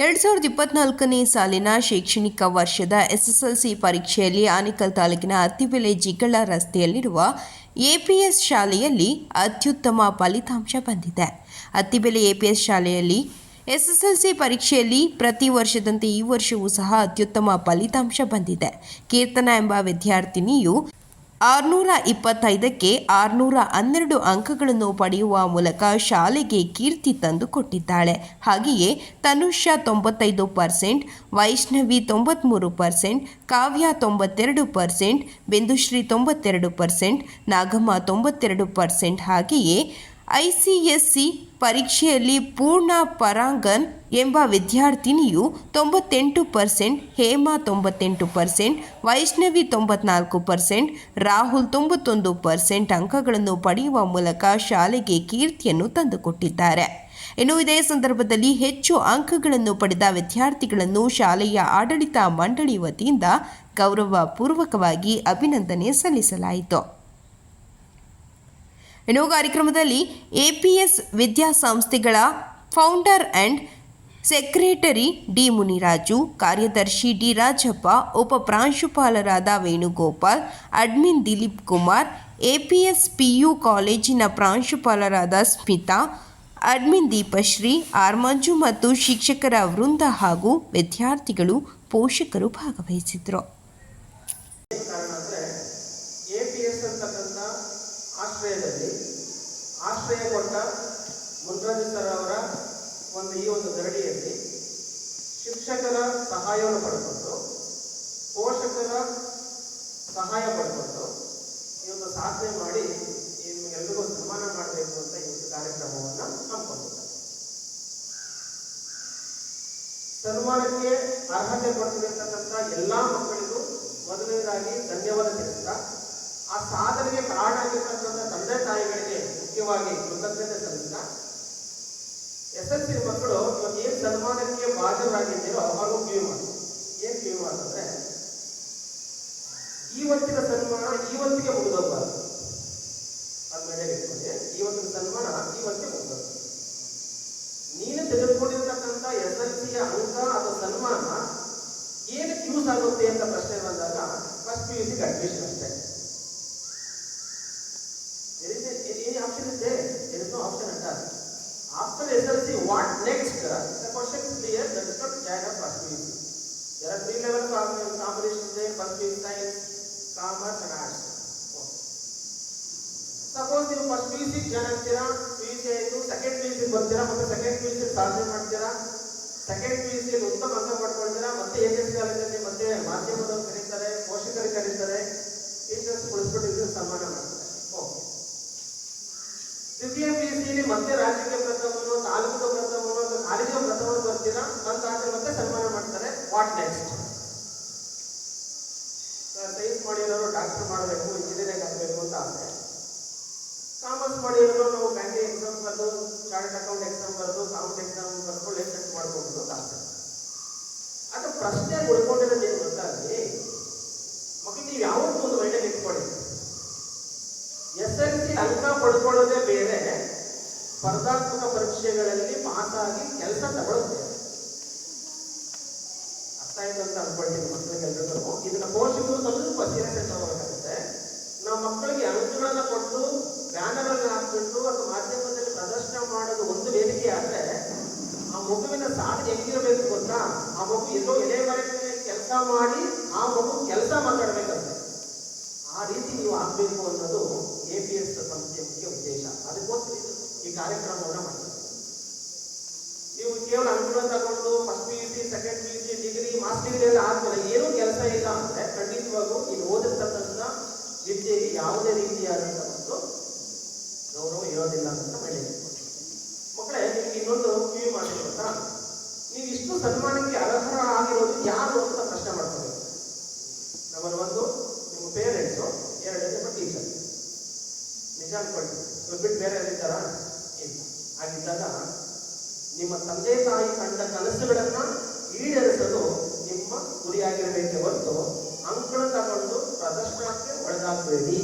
2024ನೇ ಸಾಲಿನ ಶೈಕ್ಷಣಿಕ ವರ್ಷದ ಎಸ್ಎಸ್ಎಲ್ಸಿ ಪರೀಕ್ಷೆಯಲ್ಲಿ ಆನೇಕಲ್ ತಾಲೂಕಿನ ಅತ್ತಿಬೆಲೆ ಜಿಗಳ ರಸ್ತೆಯಲ್ಲಿರುವ ಎಪಿಎಸ್ ಶಾಲೆಯಲ್ಲಿ ಅತ್ಯುತ್ತಮ ಫಲಿತಾಂಶ ಬಂದಿದೆ. ಅತ್ತಿಬೆಲೆ ಎಪಿಎಸ್ ಶಾಲೆಯಲ್ಲಿ ಎಸ್ಎಸ್ಎಲ್ಸಿ ಪರೀಕ್ಷೆಯಲ್ಲಿ ಪ್ರತಿ ವರ್ಷದಂತೆ ಈ ವರ್ಷವೂ ಸಹ ಅತ್ಯುತ್ತಮ ಫಲಿತಾಂಶ ಬಂದಿದೆ. ಕೀರ್ತನ ಎಂಬ ವಿದ್ಯಾರ್ಥಿನಿಯು 625ಕ್ಕೆ 612 ಅಂಕಗಳನ್ನು ಪಡೆಯುವ ಮೂಲಕ ಶಾಲೆಗೆ ಕೀರ್ತಿ ತಂದುಕೊಟ್ಟಿದ್ದಾಳೆ. ಹಾಗೆಯೇ ತನುಷ್ಯ 95%, ವೈಷ್ಣವಿ 93%, ಕಾವ್ಯ 92%, ಬಿಂದುಶ್ರೀ 92%, ನಾಗಮ್ಮ 92%, ಹಾಗೆಯೇ ಐಸಿಎಸ್ಸಿ ಪರೀಕ್ಷೆಯಲ್ಲಿ ಪೂರ್ಣ ಪರಾಂಗನ್ ಎಂಬ ವಿದ್ಯಾರ್ಥಿನಿಯು 98%, ಹೇಮಾ 98%, ವೈಷ್ಣವಿ 94%, ರಾಹುಲ್ 91% ಅಂಕಗಳನ್ನು ಪಡೆಯುವ ಮೂಲಕ ಶಾಲೆಗೆ ಕೀರ್ತಿಯನ್ನು ತಂದುಕೊಟ್ಟಿದ್ದಾರೆ. ಇನ್ನು ಇದೇ ಸಂದರ್ಭದಲ್ಲಿ ಹೆಚ್ಚು ಅಂಕಗಳನ್ನು ಪಡೆದ ವಿದ್ಯಾರ್ಥಿಗಳನ್ನು ಶಾಲೆಯ ಆಡಳಿತ ಮಂಡಳಿ ವತಿಯಿಂದ ಗೌರವಪೂರ್ವಕವಾಗಿ ಅಭಿನಂದನೆ ಸಲ್ಲಿಸಲಾಯಿತು. ಇನ್ನು ಕಾರ್ಯಕ್ರಮದಲ್ಲಿ ಎಪಿಎಸ್ ವಿದ್ಯಾಸಂಸ್ಥೆಗಳ founder and secretary D Muniraju, ಕಾರ್ಯದರ್ಶಿ ಡಿ ರಾಜಪ್ಪ, ಉಪ ಪ್ರಾಂಶುಪಾಲರಾದ Venugopal, admin Dilip Kumar, APS PU ಕಾಲೇಜಿನ ಪ್ರಾಂಶುಪಾಲರಾದ ಸ್ಮಿತಾ, ಅಡ್ಮಿನ್ ದೀಪಶ್ರೀ, ಆರ್ ಮಂಜು ಮತ್ತು ಶಿಕ್ಷಕರ ವೃಂದ ಹಾಗೂ ವಿದ್ಯಾರ್ಥಿಗಳು, ಪೋಷಕರು ಭಾಗವಹಿಸಿದರು. ಆಶ್ರಯ ಕೊಟ್ಟ ಮುನ್ರಾಜು ಸರ್ ಅವರ ಈ ಒಂದು ಗರಡಿಯಲ್ಲಿ ಶಿಕ್ಷಕರ ಸಹಾಯವನ್ನು ಪಡ್ಕೊಂಡು, ಪೋಷಕರ ಸಹಾಯ ಪಡ್ಕೊಂಡು ಈ ಒಂದು ಸಾಧನೆ ಮಾಡಿ ನಿಮಗೆಲ್ಲರಿಗೂ ಸನ್ಮಾನ ಮಾಡಬೇಕು ಅಂತ ಈ ಒಂದು ಕಾರ್ಯಕ್ರಮವನ್ನು ಹಮ್ಮಿಕೊಂಡಿದ್ದಾರೆ. ಸನ್ಮಾನಕ್ಕೆ ಅರ್ಹತೆ ಪಡೆದಿರತಕ್ಕಂಥ ಎಲ್ಲ ಮಕ್ಕಳಿಗೂ ಮೊದಲನೇದಾಗಿ ಧನ್ಯವಾದ ತಿಳಿಸ್ತಾ, ಆ ಸಾಧನೆಗೆ ಕಾರಣ ಆಗಿರ್ತಕ್ಕಂಥ ತಂದೆ ತಾಯಿಗಳಿಗೆ ಮುಖ್ಯವಾಗಿ ಕೃತಜ್ಞತೆ ಸಲ್ಲಿಸ್ತಾ, ಎಸ್ಎಲ್ಸಿ ಮಕ್ಕಳು ಇವತ್ತು ಏನು ಸನ್ಮಾನಕ್ಕೆ ಭಾಜನರಾಗಿದ್ದೀರೋ ಅವ್ರಿಗೂ ಏನು ಕಿವಿ ಅಂತಂದ್ರೆ, ಇವತ್ತಿನ ಸನ್ಮಾನ ಇವತ್ತಿಗೆ ಮುಗಿದೋಗ್ಬಾರ್ದು. ಅದ್ಮೇಲೆ ಇಟ್ಕೊಂಡೆ ಇವತ್ತಿನ ಸನ್ಮಾನ ಇವತ್ತಿಗೆ ಮುಗಿದೋಗ್ಬಾರ್ದು. ನೀನು ತೆಗೆದುಕೊಂಡಿರ್ತಕ್ಕಂಥ ಎಸ್ಎಲ್ಸಿಯ ಅಂಕ ಅಥವಾ ಸನ್ಮಾನ ಏನಕ್ಕೆ ಯೂಸ್ ಆಗುತ್ತೆ ಅಂತ ಪ್ರಶ್ನೆ ಬಂದಾಗ ಫಸ್ಟ್ PUC ಅಡ್ಮಿಷನ್ ಅಷ್ಟೇ. Any option is there? There is no option at all. After SLC, what next? The question is clear. That is not join up first PUC. There are 3 level competitions there: first PUC science, commerce, and arts. Suppose you first PUC join ಆಗ್ತೀರಾ, PUC ಆಯಿತು, second PUC ಬರ್ತೀರಾ, ಮತ್ತೆ second PUC ಸಾಧನೆ ಮಾಡ್ತೀರಾ, second PUC ಉತ್ತಮ ಅಂಕ ಪಡ್ಕೊಳ್ತೀರಾ, ಮತ್ತೆ AS ಕಾಲೇಜಲ್ಲಿ ಮತ್ತೆ ಮಾಧ್ಯಮದವರು ಕರೀತಾರೆ, ಪೋಷಕರಿಗೆ ಕರೀತಾರೆ, ಟೀಚರ್ಸ್ ಉಳಿಸ್ಬಿಟ್ಟು ಸನ್ಮಾನ ಮಾಡ್ತಾರೆ. ದ್ವಿತೀಯ PUCಯಲ್ಲಿ ಮತ್ತೆ ರಾಜ್ಯಕ್ಕೆ ಪ್ರಥಮನೋ, ತಾಲೂಕು ಪ್ರಥಮನೋ, ಅಥವಾ ಕಾಲೇಜಿಗೆ ಪ್ರಥಮ ಬರ್ತೀರಾ, ನಂತರ ಮತ್ತೆ ಸನ್ಮಾನ ಮಾಡ್ತಾರೆ. What next? ಸೈನ್ಸ್ ಮಾಡಿರೋರು ಡಾಕ್ಟರ್ ಮಾಡಬೇಕು, ಇಂಜಿನಿಯರಿಂಗ್ ಆಗಬೇಕು ಅಂತ ಆಸೆ. ಕಾಮರ್ಸ್ ಮಾಡಿರೋರು ನಾವು ಬ್ಯಾಂಕಿಂಗ್ ಎಕ್ಸಾಮ್ ಬರೆದು, ಚಾರ್ಟರ್ಡ್ ಅಕೌಂಟ್ ಎಕ್ಸಾಮ್ ಬರೆದು, ಅಕೌಂಟ್ ಎಕ್ಸಾಮ್ ಬರ್ಕೊಂಡು ಲೈಸೆನ್ಸ್ ಮಾಡ್ಬೋದು ಅಂತ ಆಸೆ. ಅದು ಪ್ರಶ್ನೆ ಉಳ್ಕೊಂಡಿರೋದು ಏನು ಗೊತ್ತಾಗಲಿ ಮಕ್ಕಳಿಗೆ, ನೀವು ಯಾವತ್ತೂ ಒಂದು ಮೈಂಡಲ್ಲಿ ಇಟ್ಕೊಳ್ಳಿ, SLC ಅಂಕ ಪಡ್ಕೊಳ್ಳೋದೇ ಬೇರೆ, ಸ್ಪರ್ಧಾತ್ಮಕ ಪರೀಕ್ಷೆಗಳಲ್ಲಿ ಪಾಸ್ ಆಗಿ ಕೆಲಸ ತಗೊಳ್ಳೋದು. ಅರ್ಥ ಆಯ್ತು ಅಂತ ಅನ್ಕೊಳ್ತೀನಿ ಮಕ್ಕಳಿಗೆ ಎಲ್ರಿಗೂ. ಇದನ್ನ ಪೋಷಕರು ಸ್ವಲ್ಪ ಸೀರಿಯಸ್ ತಗೋಬೇಕಾಗುತ್ತೆ. ನಾವು ಮಕ್ಕಳಿಗೆ ಅಂಕಗಳನ್ನ ಕೊಟ್ಟು ಬ್ಯಾನರ್ ಅನ್ನು ಹಾಕ್ಬಿಟ್ಟು ಅಥವಾ ಮಾಧ್ಯಮದಲ್ಲಿ ಪ್ರದರ್ಶನ ಮಾಡೋದು ಒಂದು ವೇದಿಕೆ ಆದ್ರೆ, ಆ ಮಗುವಿನ ಸಾಧನೆ ಹೆಂಗಿರಬೇಕು ಗೊತ್ತಾ? ಆ ಮಗು ಎಲ್ಲೋ ಎಲೆ ಮರಕ್ಕೆ ಕೆಲಸ ಮಾಡಿ ಆ ಮಗು ಕೆಲಸ ಮಾತಾಡ್ಬೇಕಂತೆ. ಆ ರೀತಿ ನೀವು ಆಗಬೇಕು ಅನ್ನೋದು APS ಸಂಸ್ಥೆಯ ಮುಖ್ಯ ಉದ್ದೇಶ. ಅದಕ್ಕೋಸ್ಕರ ಈ ಕಾರ್ಯಕ್ರಮವನ್ನು ಮಾಡ್ತಾರೆ. ನೀವು ಕೇವಲ ಅಂಕಗಳನ್ನು ತಗೊಂಡು first PUC, second PUC, degree, master degree ಎಲ್ಲ ಆದ್ಮೇಲೆ ಏನೂ ಕೆಲಸ ಇಲ್ಲ ಅಂದ್ರೆ ಖಂಡಿತವಾಗೂ ನೀನು ಓದಿರ್ತಕ್ಕಂಥ ವಿದ್ಯೆಗೆ ಯಾವುದೇ ರೀತಿಯಾದಂಥ ಒಂದು ಗೌರವ ಇರೋದಿಲ್ಲ ಅಂತ ಮಾಡಿದೆ. ಮಕ್ಕಳೇ, ನಿಮ್ಗೆ ಇನ್ನೊಂದು ಕಿವಿ ಮಾಡಿ ಗೊತ್ತಾ? ನೀವು ಇಷ್ಟು ಸನ್ಮಾನಕ್ಕೆ ಅರ್ಹರ ಆಗಿರೋದು ಯಾರು ಅಂತ ಪ್ರಶ್ನೆ ಮಾಡ್ಕೋಬೇಕು. ನಂಬರ್ 1 ನಿಮ್ಮ ಪೇರೆಂಟ್ಸು, 2 ನಿಮ್ಮ ಟೀಚರ್. ನಿಜ ಅನ್ಕೊಳ್ಳಿ, ಇವ್ರು ಬಿಟ್ಟು ಬೇರೆ ಇದ್ದಾರ? ಇಲ್ಲ. ಹಾಗಿದ್ದಾಗ ನಿಮ್ಮ ತಂದೆ ತಾಯಿ ಕಂಡ ಕನಸುಗಳನ್ನ ಈಡೇರಿಸಲು ನಿಮ್ಮ ಗುರಿಯಾಗಿರಬೇಕೆ ಹೊರತು ಅಂಕಣ ತಗೊಂಡು ಪ್ರದರ್ಶನಕ್ಕೆ ಒಳಗಾಗಬೇಡಿ.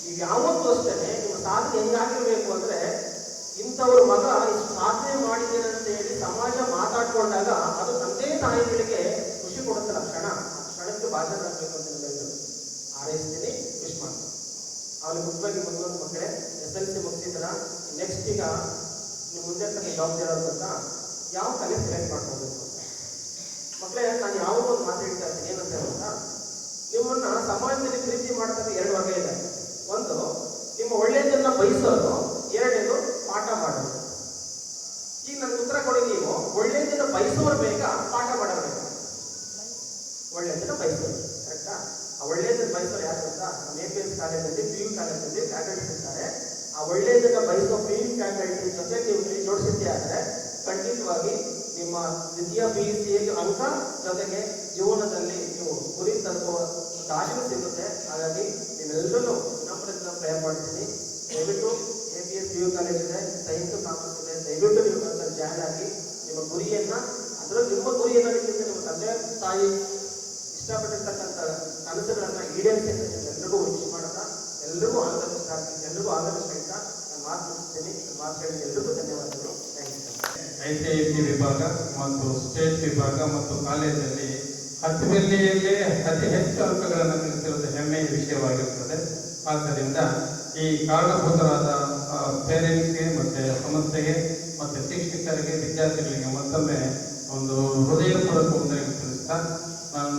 ಈಗ ಯಾವತ್ತೂ ಅಷ್ಟೇ ನಿಮ್ಮ ಸಾಧನೆ ಹೆಂಗಾಗಿರ್ಬೇಕು ಅಂದ್ರೆ ಇಂಥವ್ರ ಮಗ ಇಷ್ಟು ಸಾಧನೆ ಮಾಡಿದ್ದೇನೆ ಅಂತ ಹೇಳಿ ಸಮಾಜ ಮಾತಾಡ್ಕೊಂಡಾಗ ಅದು ತಂದೆ ತಾಯಿಗಳಿಗೆ ಖುಷಿ ಕೊಡುತ್ತಲ್ಲ ಕ್ಷಣ, ಆ ಕ್ಷಣಕ್ಕೆ ಭಾಜನರಾಗಬೇಕು ಅಂತ ನಿಮಗೆ ಹಾರೈಸ್ತೀನಿ, ವಿಶ್ ಮಾಡ್ತೀನಿ. ಅವ್ರಿಗೆ ಮುಖ್ಯವಾಗಿ ಮುಂದೊಂದು ಮಕ್ಕಳೇ SLC ಮುಗಿಸಿದ್ರ ನೆಕ್ಸ್ಟ್ ಈಗ ನೀವು ಮುಂದೆ ತನಕ ಜವಾಬ್ದಾರಿ ಇರೋದು ಗೊತ್ತಾ, ಯಾವ ಕಲೆ ಸೆಲೆಕ್ಟ್ ಮಾಡ್ಕೋಬೇಕು ಅಂತ. ಮಕ್ಕಳೇ, ನಾನು ಯಾವುದೋ ಒಂದು ಮಾತು ಹೇಳ್ತಾ ಇದ್ದೀನಿ, ಏನಂತ ಗೊತ್ತಾ, ನಿಮ್ಮನ್ನ ಸಮಾಜದಲ್ಲಿ ಪ್ರೀತಿ ಮಾಡ್ತಕ್ಕ 2 ವರ್ಗ ಇದೆ. ಒಂದು ನಿಮ್ಮ ಒಳ್ಳೆಯದನ್ನ ಬಯಸೋದು, ಎರಡನೇದು ಪಾಠ ಮಾಡೋದು. ಈಗ ನನ್ಗೆ ಉತ್ತರ ಕೊಡಿ, ನೀವು ಒಳ್ಳೆಯದನ್ನ ಬಯಸೋರು ಬೇಕಾ, ಪಾಠ ಮಾಡೋರು ಬೇಕಾ? ಒಳ್ಳೆಯದನ್ನ ಬಯಸೋರು, ಕರೆಕ್ಟಾ? ಆ ಒಳ್ಳೆಯದನ್ನ ಬಯಸೋರು ಯಾರು ಗೊತ್ತಾ? ನಮ್ಮ APS ಕಾಲೇಜಲ್ಲಿ PU ಕಾಲೇಜಲ್ಲಿ ಫ್ಯಾಕಲ್ಟೀಸ್ ಇರ್ತಾರೆ. ಆ ಒಳ್ಳೆಯದನ್ನ ಬಯಸೋ PU ಫ್ಯಾಕಲ್ಟಿ ಜೊತೆ ನೀವು ಜೋಡಿಸಿದ್ದೆ ಆದರೆ ಖಂಡಿತವಾಗಿ ನಿಮ್ಮ ದ್ವಿತೀಯ PUCಯಲ್ಲಿ ಅಂಕ ಜೊತೆಗೆ ಜೀವನದಲ್ಲಿ ನೀವು ಗುರಿ ತಲುಪುವ ದಾರಿನೂ ಸಿಗುತ್ತೆ. ಹಾಗಾಗಿ ನೀವೆಲ್ಲರೂ ನಮ್ಮನ್ನ ಪ್ರಯತ್ನ ಮಾಡ್ತೀನಿ. ದಯವಿಟ್ಟು APS PU ಕಾಲೇಜ್ ಇದೆ, ಸೈನ್ಸ್ ಕಾಮರ್ಸ್ ಇದೆ, ದಯವಿಟ್ಟು ನೀವು ಅದರಲ್ಲಿ ಜಾಯ್ನ್ ಆಗಿ ನಿಮ್ಮ ಗುರಿಯನ್ನ, ಅದರಲ್ಲಿ ನಿಮ್ಮ ಗುರಿಯನ್ನ ನಿಮ್ಮ ತಂದೆ ತಾಯಿ ಇಷ್ಟಪಟ್ಟಿರ್ತಕ್ಕಂಥ ಕನಸುಗಳನ್ನ ಈಡೇರಿಸಿ ಎಲ್ರಿಗೂ ವಿಶ್ ಮಾಡ್ತಾ, ಎಲ್ರಿಗೂ ಎಲ್ರಿಗೂ ಆದರ್ಶ ಹೇಳ್ತಾ ನಾನು ಮಾತು ಮುಗಿಸ್ತೀನಿ. ಮಾತು ಹೇಳಿದ ಎಲ್ರಿಗೂ ಧನ್ಯವಾದಗಳು. Thank you. ICIC ವಿಭಾಗ ಮತ್ತು ಸ್ಟೇಟ್ ವಿಭಾಗ ಮತ್ತು ಕಾಲೇಜಲ್ಲಿ ಹತ್ತುವಲ್ಲಿಯಲ್ಲೇ ಅತಿ ಹೆಚ್ಚು ಅಂಕಗಳನ್ನು ಗಳಿಸಿರುವುದು ಹೆಮ್ಮೆಯ ವಿಷಯವಾಗಿರುತ್ತದೆ. ಆದ್ದರಿಂದ ಈ ಕಾರಣಭೂತರಾದ ಪೇರೆಂಟ್ಸ್ಗೆ ಮತ್ತು ಸಂಸ್ಥೆಗೆ ಮತ್ತು ಶಿಕ್ಷಕರಿಗೆ, ವಿದ್ಯಾರ್ಥಿಗಳಿಗೆ ಮತ್ತೊಮ್ಮೆ ಒಂದು ಹೃದಯಪೂರ್ವಕ ವಂದನೆಗಳು ತಿಳಿಸ್ತಾ,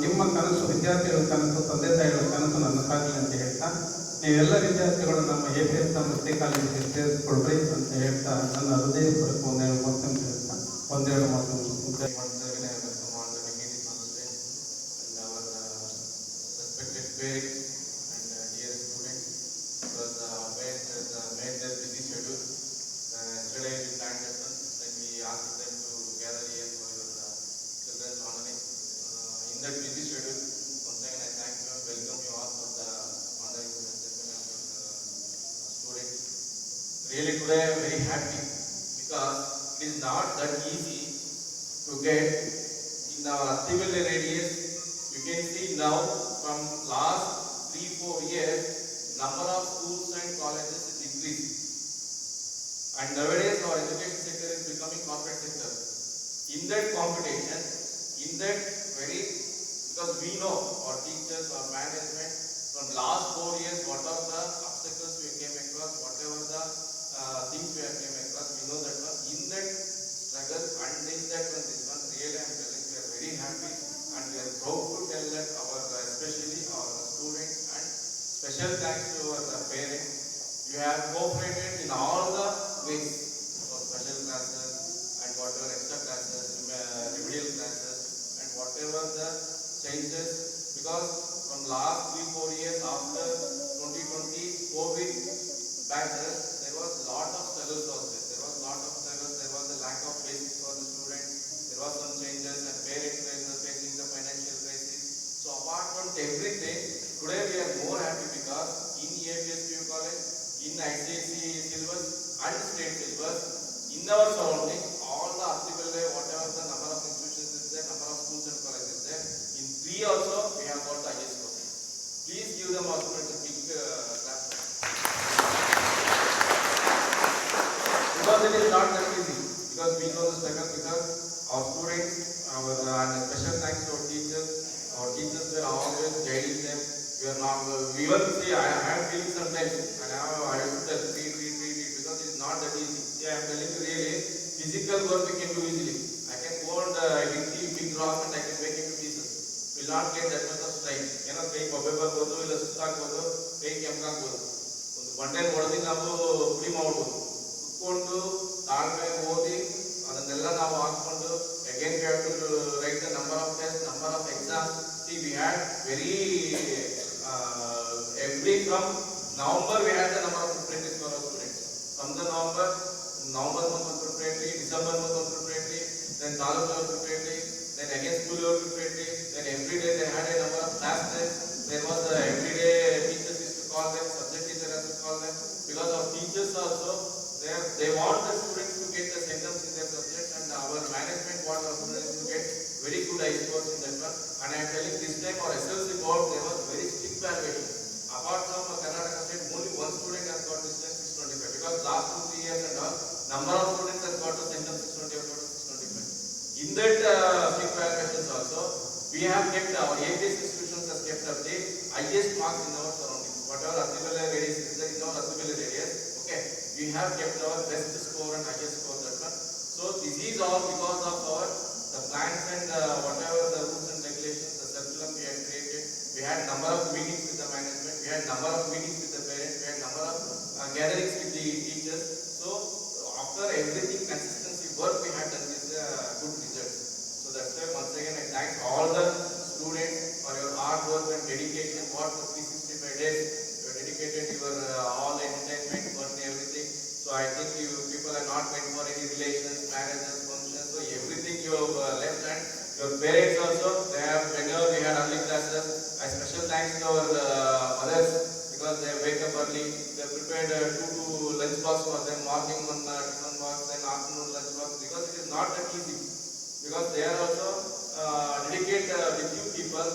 ನಿಮ್ಮ ಕನಸು, ವಿದ್ಯಾರ್ಥಿಗಳ ಕನಸು, ತಂದೆ ತಾಯಿಗಳ ಕನಸು ನನ್ನ ಸಾಗಲಿ ಅಂತ ಹೇಳ್ತಾ, ನೀವೆಲ್ಲ ವಿದ್ಯಾರ್ಥಿಗಳು ನಮ್ಮ APS ಸಂಸ್ಥೆ ಕಾಲೇಜಿಗೆ ಸೇರಿಸ್ಕೊಳ್ರಿ ಅಂತ ಹೇಳ್ತಾ ನನ್ನ ಹೃದಯಪೂರ್ವಕ ವಂದನೆಗಳು ಮತ್ತೊಮ್ಮೆ ತಿಳಿಸ್ತಾ ಒಂದೆರಡು ಮಾತು Really today I am very happy because it is not that easy to get in our Athivelli radius. You can see now from last 3-4 years number of schools and colleges is increasing, and nowadays our education sector is becoming corporate sector. In that competition, in that very, because we know our teachers, our management from last 4 years what are the obstacles we came across, whatever the things we have came across, we know that one. In that struggle and in that one, this one, really I am telling you, we are very happy and we are proud to tell that our, especially our students, and special thanks to our parents. You have cooperated in all the ways for special classes and whatever extra classes, remedial classes and whatever the changes, because from last 3-4 years after 2020 COVID batches, there was lot of struggles also. There was lot of struggles. There was a lack of basics for the students. There was some changes, and parents were facing the financial crisis. So apart from everything, today we are more happy because in APS PU college, in ICIC syllabus and state syllabus, in our surrounding, all the Athivelli, whatever the number of institutions is there, number of schools and colleges is there. In 3 also, we have got the highest score. Please give them our students a big clap. Because it is not that easy, because we know the struggle, because our students, and special thanks to our teachers were always guiding them. We are not, we will see, I am feeling sometimes, and I have to treat, because it is not that easy. Yeah, I am telling you really, physical work we can do easily. I can go and hit the big rock and I can make it to pieces. We will not get that much of strength. You know, ಕೈ ಬೊಬ್ಬೆ ಬರ್ಬೋದು, ಇಲ್ಲ ಸುತ್ತಾಕ್ಬೋದು, ಕೈ ಕೆಂಪಾಗ್ಬೋದು. ಒಂದು ಬಂಡೆ ಹೊಡೆದು ನಾವು ಪುಡಿ ಮಾಡ್ಬೋದು. ಕುತ್ಕೊಂಡು ತಾಳ್ಮೆ ಓದಿ ಅದನ್ನೆಲ್ಲ ನಾವು ಹಾಕೊಂಡು again we have to write the number of tests, number of exams. See, we had very every from November we had the number of preparatories for our students. From the November month was preparatory, December month was preparatory, then Taluk level preparatory, then again school level preparatory, then every day they had a number of class tests. There was every day teachers used to call them, subject teacher has to call them, because our teachers also they want the students to get the centers in their subject, and our management want our students to get very good high scores in that one. And I am telling this time our SLC board, there was very strict evaluation. Apart from Karnataka state, only one student has got this time 625, because last 2-3 years and all Number of students has got to center 620 or 625. In that strict evaluations also, we have kept our APS institutions has kept up the highest marks in our surroundings. Whatever Attibele radius is there in our Attibele radius, okay, we have kept our best score and highest score that one. So this is all because of our the plans and whatever the rules and regulations, the circular we had created. We had number of meetings with the management, we had number of meetings with the parents, we had number of gatherings with the teachers. So after everything consistency work we had done this good results. So that's why once again I thank all the students for your hard work and dedication. What for 365 days you have dedicated your all entertainment, work and everything. So I think you people are not waiting for any relations, marriages, functions. So everything you have left, and your parents also, they have, whenever we had early classes, a special thanks to our mothers, because they wake up early. They prepared two lunch box for them, morning one tiffin box, then afternoon lunch box, because it is not that easy. Because they are also dedicated with you people,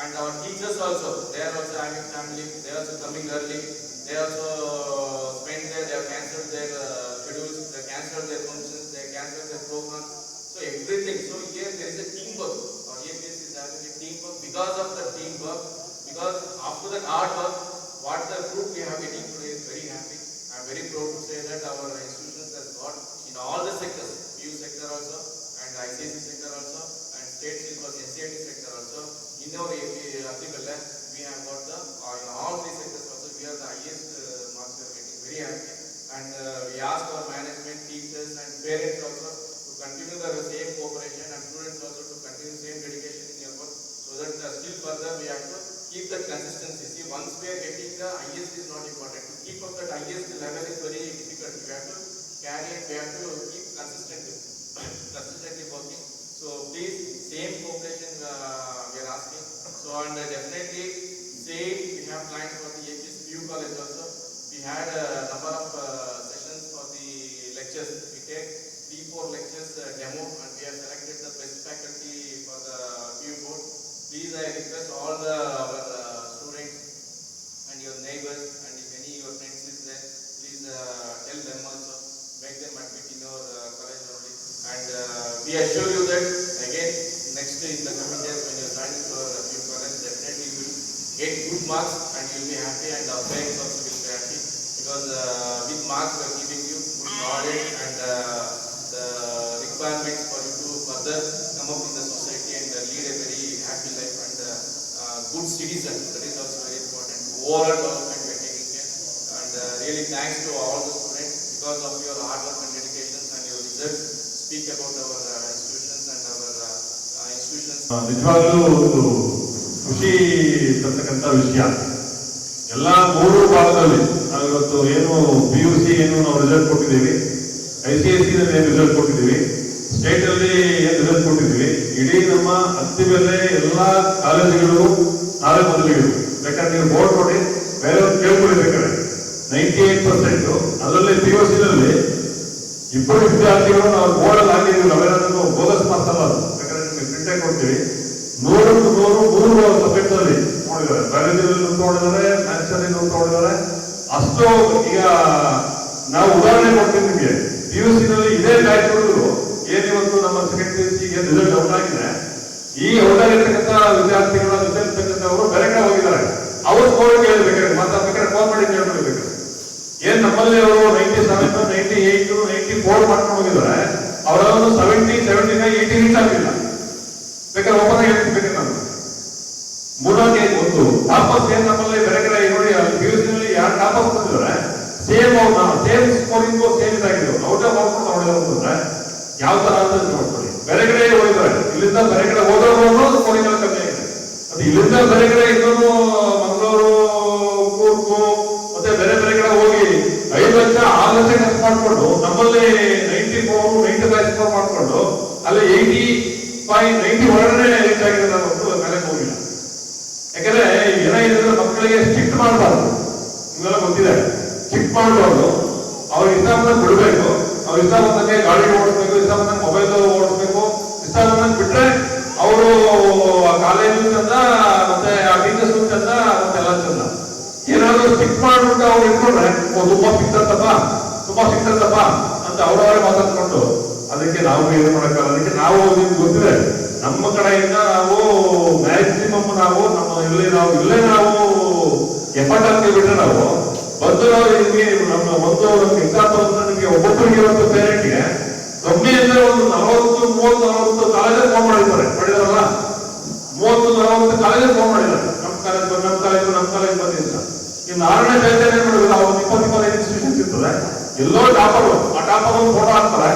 and our teachers also, they are also having family, they are also coming early, they also spend their, they have cancelled their schedules, they cancelled their functions, they cancelled their programs. So everything, so here there is a teamwork. Our APS is having a teamwork. Because of the teamwork, because after that hard work, what the fruit we have getting today is very happy. I am very proud to say that our institutions has got in all the sectors, PU sector also, and ICSE sector also, and state syllabus NCERT sector also. In our Attibele, we have got the in all three sectors also we are the highest marks we are getting. Very happy, and we ask our management, teachers, and parents also to continue the same cooperation, and students also to continue the same dedication in your work, so that still further we have to keep that consistency. See, once we are getting the highest is not important. To keep up that highest level is very difficult. We have to carry it, we have to keep consistently working. So please, same cooperation we are asking. So and definitely same we have planned for the APS PU college also. We had a number of sessions for the lectures. We take 3-4 lectures demo, and we have selected the best faculty for the PU board. Please, I request all the our students and your neighbors, and if any your friends is there, please tell them also, make them admit in your college only. And we assure you that again next in the coming days when you are joining to our PU college, definitely you will get good marks and you will be happy, and our parents also will be happy, because with marks we are giving you good knowledge and the requirements for you to further come up in the society and lead a very happy life and good citizen. That is also very important. Overall development we are taking care, and really thanks to all the students, because of your hard work and dedications and your results speak about our institutions and our institutions. ನಿಜವಾಗ್ಲೂ ಒಂದು ಖುಷಿ ತರ್ತಕ್ಕಂಥ ವಿಷಯ. ಎಲ್ಲ 3 ಭಾಗದಲ್ಲಿ ನಾವು ಇವತ್ತು ಏನು PUC ಏನು ನಾವು ರಿಸಲ್ಟ್ ಕೊಟ್ಟಿದ್ದೀವಿ, ICSE ನಲ್ಲಿ ಏನು ರಿಸಲ್ಟ್ ಕೊಟ್ಟಿದ್ದೀವಿ, ಸ್ಟೇಟ್ ಅಲ್ಲಿ ಏನು ರಿಸಲ್ಟ್ ಕೊಟ್ಟಿದ್ದೀವಿ, ಇಡೀ ನಮ್ಮ Attibele ಎಲ್ಲ ಕಾಲೇಜುಗಳು ನಾವೇ ಮೊದಲಿಗೆ. ಬೇಕಾದ್ರೆ ನೀವು ಬೋರ್ಡ್ ನೋಡಿ, ಬೇರೆಯವ್ರು ಕೇಳ್ಕೊಳ್ಬೇಕಾದ್ರೆ 98%, ಅದರಲ್ಲಿ PUC ನಲ್ಲಿ 2 ವಿದ್ಯಾರ್ಥಿಗಳು ನಾವು ಬೋರ್ಡಲ್ಲಿ ಹಾಕಿದ್ದೀವಿ. ನಾವೇನಾದ್ರೂ ಬೋಗಸ್ ಮಾರ್ಕ್ಸ್ ಅಲ್ಲ, ಬೇಕಾದ್ರೆ ನಿಮಗೆ ಪ್ರಿಂಟ್ ಕೊಡ್ತೀವಿ. 100 ಸಬ್ಜೆಕ್ಟ್ ಅಲ್ಲಿ ನೋಡಿದ್ದಾರೆ, ಬಯಾಲಜಿಯಲ್ಲಿ ನೋಡಿದ್ದಾರೆ, ಮ್ಯಾಥ್ಸ್ ಅಲ್ಲಿ ನೋಡಿದ್ದಾರೆ. ಅಷ್ಟು ಈಗ ನಾವು ಉದಾಹರಣೆ ಕೊಡ್ತೀವಿ ನಿಮಗೆ. PUC ನಲ್ಲಿ ಇದೇ ಬ್ಯಾಚ್ ಹುಡುಗರು ಏನಿವತ್ತು ನಮ್ಮ ಸೆಕೆಂಡ್ PUC ಗೆ ರಿಸಲ್ಟ್ ಔಟ್ ಆಗಿದೆ, ಈ ಔಟ್ ಆಗಿರ್ತಕ್ಕಂಥ ವಿದ್ಯಾರ್ಥಿಗಳ ಜೊತೆ ಇರ್ತಕ್ಕಂಥವರು ಬೇರೆ ಕಡೆ ಹೋಗಿದ್ದಾರೆ. ಅವ್ರ ಸ್ಕೋರ್ ಕೇಳಬೇಕಾದ್ರೆ ಮಾತಾಡ್ಬೇಕಾದ್ರೆ ಫೋನ್ ಮಾಡಿ ಕೇಳ್ಕೊಳ್ಬೇಕಾದ್ರೆ ಏನ್ ನಮ್ಮಲ್ಲಿ ಅವರು 97, 98, 94 ಮಾಡ್ಕೊಂಡು ಹೋಗಿದ್ದಾರೆ. ಅವರನ್ನು 70, 75, 80 ರೀಚ್ ಆಗಿಲ್ಲ. ಬೇಕಾದ್ರೆ ಓಪನ್ ಆಗಿ ಹೇಳ್ಬೇಕಾದ್ರೆ ನಾನು ಮೂರನೇ ಒಂದು ಟಾಪರ್ಸ್ ಏನ್ ನಮ್ಮಲ್ಲಿ ಬೇರೆ ಕಡೆ ನೋಡಿ PUC ನಲ್ಲಿ ಯಾರು ಟಾಪರ್ಸ್ ಬಂದಿದ್ದಾರೆ, ಸೇಮ್ ಸ್ಕೋರಿಂಗ್ ಸೇಮ್ ಇದಾಗಿದೆ. ಔಟ್ ಆಫ್ ಮಾಡ್ಕೊಂಡು ನೋಡಿದ್ರೆ ಯಾವ ತರ ಅಂತ ನೋಡ್ಕೊಳ್ಳಿ. ಬೇರೆ ಕಡೆ ಹೋಗಿದ್ದಾರೆ, ಇಲ್ಲಿಂದ ಬೇರೆ ಕಡೆ ಹೋದವರು ಸ್ಕೋರಿಂಗ್ ಎಲ್ಲ ಕಮ್ಮಿ ಆಗಿದೆ. ಮತ್ತೆ ಇಲ್ಲಿಂದ ಬೇರೆ ಕಡೆ ಇನ್ನೊಂದು ಮಂಗಳೂರು, ಕೂರ್ಗು ಮತ್ತೆ ಬೇರೆ ಬೇರೆ ಕಡೆ ಹೋಗಿ 5 ಲಕ್ಷ 6 ಲಕ್ಷ ಖರ್ಚು ಮಾಡ್ಕೊಂಡು ನಮ್ಮಲ್ಲಿ 94, 95 ಸ್ಕೋರ್ ಮಾಡ್ಕೊಂಡು ಅಲ್ಲಿ 85, 90 ಒಳಗಡೆ ರೀಚ್ ಆಗಿದೆ. ನಾವು ಮೇಲೆ ಹೋಗಿಲ್ಲ. ಯಾಕಂದ್ರೆ ಏನಾಗಿದೆ, ಮಕ್ಕಳಿಗೆ ಸ್ಟ್ರಿಕ್ಟ್ ಮಾಡಬಾರ್ದು. ನಿಮ್ಗೆಲ್ಲ ಗೊತ್ತಿದೆ, ಸ್ಟ್ರಿಕ್ಟ್ ಮಾಡಬಾರ್ದು. ಅವ್ರಿಗೆ ಇಷ್ಟ ಬಂದಂಗೆ ಬಿಡಬೇಕು, ಅವ್ರು ಇಷ್ಟ ಬಂದಂಗೆ ಗಾಡಿ ಓಡಿಸ್ಬೇಕು, ಇಷ್ಟ ಬಂದಂಗೆ ಮೊಬೈಲ್ ಓಡಿಸ್ಬೇಕು. ಇಷ್ಟ ಬಂದಂಗೆ ಬಿಟ್ರೆ ಅವರು ಕಾಲೇಜು ಚಂದ, ಮತ್ತೆ ಆ ಟೀಚರ್ಸ್ ಚಂದ, ಮತ್ತೆ ಎಲ್ಲ ಚಂದ. ಏನಾದ್ರು ಸ್ಟ್ರಿಕ್ಟ್ ಮಾಡ್ಬಿಟ್ಟು ಅವ್ರು ಇಟ್ಕೊಂಡ್ರೆ ತುಂಬಾ ಸಿಕ್ತಂತಪ್ಪ ಅಂತ ಅವರವರೇ ಮಾತಾಡ್ಕೊಂಡು ಅದಕ್ಕೆ ನಾವು ಏನು ಮಾಡಕ್ಕಲ್ಲ. ಅದಕ್ಕೆ ನಾವು ನಿಮ್ಗೆ ಗೊತ್ತಿದೆ, ನಮ್ಮ ಕಡೆಯಿಂದ ನಾವು ಮ್ಯಾಕ್ಸಿಮಮ್ ನಾವು ಇಲ್ಲೇ ನಾವು ಎಫರ್ಟ್ ಹಾಕಿಬಿಟ್ರೆ ನಾವು ಬಂದು ನಾವು ನಿಮ್ಗೆ ನಮ್ಗೆ ಎಕ್ಸಾಂಪಲ್ ಅಂದ್ರೆ ನಿಮ್ಗೆ ಒಬ್ಬೊಬ್ಬರಿಗೆ ಇರುವಂತ ಪೇರೆಂಟ್ಗೆ ಕಮ್ಮಿ ಅಂದ್ರೆ ಒಂದು 40 ಕಾಲೇಜಲ್ಲಿ ಫೋನ್ ಮಾಡಿದ್ದಾರೆ, ಮಾಡಿದಾರಲ್ಲ 30-40 ಕಾಲೇಜಲ್ಲಿ ಫೋನ್ ಮಾಡಿದ್ದಾರೆ. ನಮ್ಮ ಕಾಲೇಜ್ ಬಂದಿಲ್ಲ. ಇನ್ನು 6ನೇ ಬ್ಯಾಚ್ ಏನ್ ಮಾಡಿದ್ರು, ಅವ್ರು 25 ಇನ್ಸ್ಟಿಟ್ಯೂಷನ್ಸ್ ಇರ್ತದೆ, ಎಲ್ಲೋ ಟಾಪರ್ ಆ ಟಾಪರ್ ಫೋಟೋ ಹಾಕ್ತಾರೆ,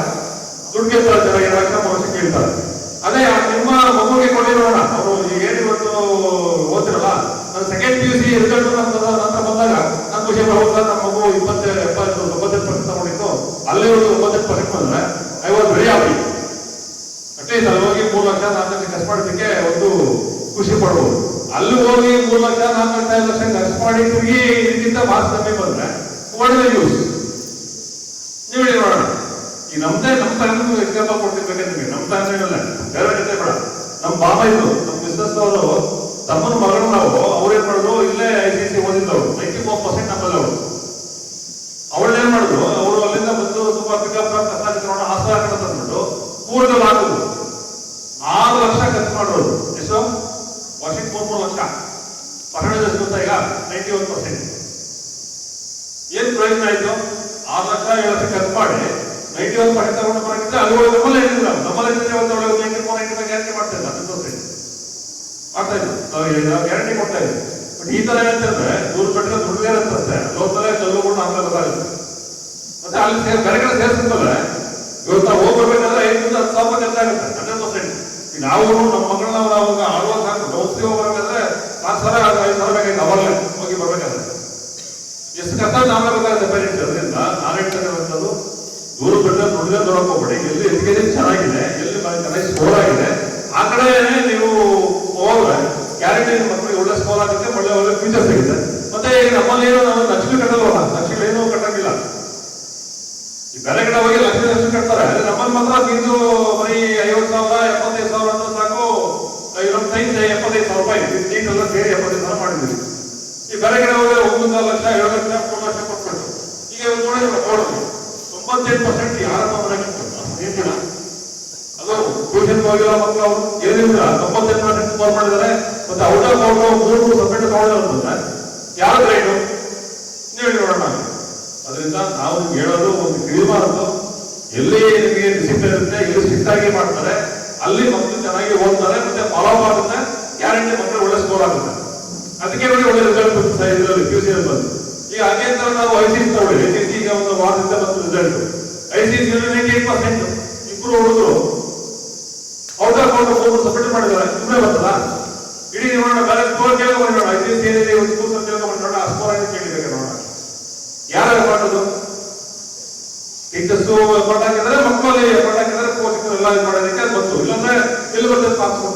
ದುಡ್ಡು ಕೇಳ್ತಾರೆ, ಜನ 2 ಲಕ್ಷ 3 ಲಕ್ಷ ಕೇಳ್ತಾರೆ. ಅದೇ ನಿಮ್ಮ ಮಗುವಿಗೆ ಕೊಟ್ಟಿರೋಣ, ಅವರು ಏನು ಇವತ್ತು ಓದ್ತಿರಲ್ಲ, ನಾನು ಸೆಕೆಂಡ್ PUC ರಿಸಲ್ಟ್ ನಂತರ ಬಂದಾಗ ನಾನು ಖುಷಿ ಪಡ್ಬೋದು. ನಮ್ಮ ಮಗು 97% ತಗೊಂಡಿತ್ತು, ಅಲ್ಲಿ 98% ಬಂದ್ರೆ I was very happy. At least ಅಲ್ಲಿ ಹೋಗಿ 3 ಲಕ್ಷ 4 ಲಕ್ಷ ಖರ್ಚು ಮಾಡೋದಕ್ಕೆ ಒಂದು ಖುಷಿ ಪಡ್ಬೋದು. ಅಲ್ಲಿ ಹೋಗಿ 3 ಲಕ್ಷ 4 ಲಕ್ಷ 5 ಲಕ್ಷ ಖರ್ಚು ಮಾಡಿ ತಿರುಗಿ ಇದಕ್ಕಿಂತ ಮಾರ್ಕ್ಸ್ ಕಮ್ಮಿ ಬಂದ್ರೆ ವಾಟ್ ಇಸ್ ದ ಯೂಸ್? ನೀವು ಹೇಳಿ ನೋಡೋಣ. ಈ ನಮ್ಮ ತಾಯಿನೂ ಎಕ್ಸಾಂಪಲ್ ಕೊಡ್ತಿರ್ಬೇಕಂತ ನಿಮಗೆ, ನಮ್ಮ ತಾಯಿನಲ್ಲ ಬೇರೆ ಜೊತೆ ಬೇಡ. ನಮ್ಮ ಬಾಬಾ ಇದ್ರು, ನಮ್ಮ ಬಿಸ್ನೆಸ್ ಅವರು ತಮ್ಮನ ಮಗಳು ನಾವು ಅವ್ರೇನ್ ಮಾಡಿದ್ರು, ಇಲ್ಲೇ ICSE ಓದಿದ್ದವ್ರು 94% ನಮ್ಮಲ್ಲಿ ಅವರು. ಅವಳೇನ್ ಮಾಡಿದ್ರು, ಅವರು ಅಲ್ಲಿಂದ ಬಂದು ತುಂಬಾ ಪಿಕಪ್ ಕಷ್ಟ ಆಸರ ತಂದ್ಬಿಟ್ಟು ಕೂರ್ಗಲ್ಲಿ ಹಾಕಿದ್ರು. 6 ಲಕ್ಷ ಖರ್ಚು ಮಾಡೋರು. ಎಷ್ಟು ವರ್ಷಕ್ಕೆ 3 ಲಕ್ಷ. ಪರ್ಸೆಂಟೇಜ್ ಎಷ್ಟು ಗೊತ್ತಾ ಈಗ? 91%. ಏನ್ ಪ್ರಯೋಜನ ಆಯ್ತು? 6 ಲಕ್ಷ 7 ಲಕ್ಷ ಖರ್ಚು ಮಾಡಿ 91% ತಗೊಂಡು ಬರೋಕ್ಕಿಂತ ಅಲ್ಲಿ ನಮ್ಮಲ್ಲಿ ಹೇಳಿದ್ರು, ನಮ್ಮಲ್ಲಿ 94 ಗ್ಯಾರಂಟಿ ಮಾಡ್ತಾ ಇಲ್ಲ, 100% ಮಾಡ್ತಾ ಇದ್ರು, ನಾವು ಗ್ಯಾರಂಟಿ ಕೊಡ್ತಾ ಇದ್ವಿ. ಬಟ್ ಈ ತರ ಏನಂತಂದ್ರೆ ದೂರ ಬೆಟ್ಟದ ದುಡ್ಡುಗೇ ಅಂತಂತೆ ಲೋಕದಲ್ಲೇ ಕಲ್ಲುಗಳು ಆಮೇಲೆ ಗೊತ್ತಾಗುತ್ತೆ. ಮತ್ತೆ ಅಲ್ಲಿ ಬೇರೆ ಕಡೆ ಸೇರಿಸಿದ್ಮೇಲೆ ಇವತ್ತು ನಾವು ಹೋಗ್ಬರ್ಬೇಕಾದ್ರೆ 5,000 10,000 ಖರ್ಚಾಗುತ್ತೆ, 100%. ನಾವು ನಮ್ಮ ಮಗಳನ್ನ ನಾವು ಆಡುವಾಗ ಸಾಕು, ಔಷಧಿ ಹೋಗ್ಬೇಕಾದ್ರೆ 4,000 5,000 ಬೇಕಾಗಿ ಅವರಲ್ಲೇ ಹೋಗಿ ಬರ್ಬೇಕಾದ್ರೆ ಎಷ್ಟು ಕಷ್ಟ ನಾವೇ ಗೊತ್ತಾಗುತ್ತೆ ಪೇರೆಂಟ್ಸ್. ಅದರಿಂದ ನಾನು ಹೇಳ್ತಕ್ಕಂಥದ್ದು, ದೂರ ಬೆಟ್ಟ ದುಡ್ಡುಗೇ ನೋಡಕ್ ಹೋಗ್ಬೇಡಿ. ಎಲ್ಲಿ ಎಜುಕೇಶನ್ ಚೆನ್ನಾಗಿದೆ, ಎಲ್ಲಿ ಚೆನ್ನಾಗಿ ಸ್ಕೋರ್ ಆಗಿದೆ, ಆ ಕಡೆ ನೀವು ಹೋದ್ರೆ ಗ್ಯಾರಂಟಿ ಮಕ್ಕಳಿಗೆ ಒಳ್ಳೆ ಸ್ಕೋರ್ ಆಗುತ್ತೆ, ಒಳ್ಳೆ ಫ್ಯೂಚರ್ ಸಿಗುತ್ತೆ. ಮತ್ತೆ ಈಗ ನಮ್ಮಲ್ಲಿ ಏನು ನಾವು ಲಕ್ಷ್ಮಿ ಕಟ್ಟಲ್ವಲ್ಲ, ಲಕ್ಷ್ಮಿ ಏನು ಕಟ್ಟಂಗಿಲ್ಲ. ಈ ಬೇರೆ ಕಡೆ ಹೋಗಿ ಲಕ್ಷ್ಮಿ ಕಟ್ತಾರೆ, ನಮ್ಮಲ್ಲಿ ಮಾತ್ರ ಫೀಸು ಬರೀ 50,000 75,000 ಅಂದ್ರೆ ಸಾಕು. ನಮ್ಮ ಸೈನ್ಸ್ 75,000 ರೂಪಾಯಿ ನೀಟ್ ಎಲ್ಲ ಸೇರಿ 75,000 ಮಾಡಿದ್ವಿ. ಈ ಬೇರೆ ಕಡೆ ಹೋಗಿ 1 ಲಕ್ಷ 7 ಲಕ್ಷ 3 ಲಕ್ಷ ಕೊಟ್ಬಿಟ್ಟು ಈಗ ನೋಡಿ 98% ಯಾರನ್ನ ಮನೆಗೆ ಏನಿಲ್ಲ. ಅದು ಟ್ಯೂಷನ್ ಹೋಗಿಲ್ಲ ಮಕ್ಕಳು, ಅವರು ಏನಿಲ್ಲ 98% ಸ್ಕೋರ್ ಮಾಡಿದ್ದಾರೆ. ಮತ್ತೆ ಔಟ್ ಆಫ್ 3 ಸಬ್ಜೆಕ್ಟ್ ತಗೊಂಡ್ರೆ ಅಂತಂದ್ರೆ ಯಾವ ಗ್ರೇಡು ನೀವು ನೋಡೋಣ. ಅದರಿಂದ ನಾವು ಹೇಳೋದು ಒಂದು ಕಿಡಿಬಾರದು. ಎಲ್ಲಿ ನಿಮಗೆ ಡಿಸಿಪ್ಲಿನ್ ಇರುತ್ತೆ, ಎಲ್ಲಿ ಸ್ಟ್ರಿಕ್ಟ್ ಆಗಿ ಮಾಡ್ತಾರೆ, ಅಲ್ಲಿ ಮಕ್ಕಳು ಚೆನ್ನಾಗಿ ಓದ್ತಾರೆ, ಮತ್ತೆ ಫಾಲೋ ಆಗುತ್ತೆ, ಗ್ಯಾರಂಟಿ ಮಕ್ಕಳು ಒಳ್ಳೆ ಸ್ಕೋರ್ ಆಗುತ್ತೆ. ಅದಕ್ಕೆ ನೋಡಿ ಒಳ್ಳೆ ರಿಸಲ್ಟ್ ಬರುತ್ತೆ ಇದರಲ್ಲಿ PUC ಬಂದು. ಈಗ ಹಾಗೆ ಅಂತ ನಾವು ICSE ತಗೊಳ್ಳಿ, ICSE ಈಗ ಒಂದು ವಾರದಿಂದ ಬಂದು ರಿಸಲ್ಟ್ ICSE 98%. ಇಬ್ಬರು ಹುಡುಗರು ಔಟ್ ಆಫ್ 3 ಸಬ್ಮಿಟ್ ಮಾಡಿದ್ದಾರೆ, ಸುಮ್ಮನೆ ಬರ್ತದ? ಇಡೀ ನೋಡೋಣ, ಬೇರೆ ಸ್ಕೋರ್ ಕೇಳ್ಕೊಂಡು ನೋಡೋಣ, ICSE ಏನಿದೆ ಒಂದು ಸ್ಕೂಲ್ ಕೇಳ್ಕೊಂಡು ನೋಡೋಣ, ಆ ಸ್ಕೋರ್ ಆಗಿ ಕೇಳಿಬೇಕು ನೋಡೋಣ. ಯಾರು ಮಾಡೋದು? ಟೀಚರ್ಸ್ ಎಫರ್ಟ್ ಹಾಕಿದ್ರೆ, ಮಕ್ಕಳಲ್ಲಿ ಎಫರ್ಟ್ ಹಾಕಿದ್ರೆ, ಪೋಷಕರು ಎಲ್ಲ ಮಾಡೋದಕ್ಕೆ ಅದು ಬಂತು. ಇಲ್ಲಾಂದ್ರೆ ಎಲ್ಲಿ ಬರ್ತದೆ ಮಾರ್ಕ್ಸ್?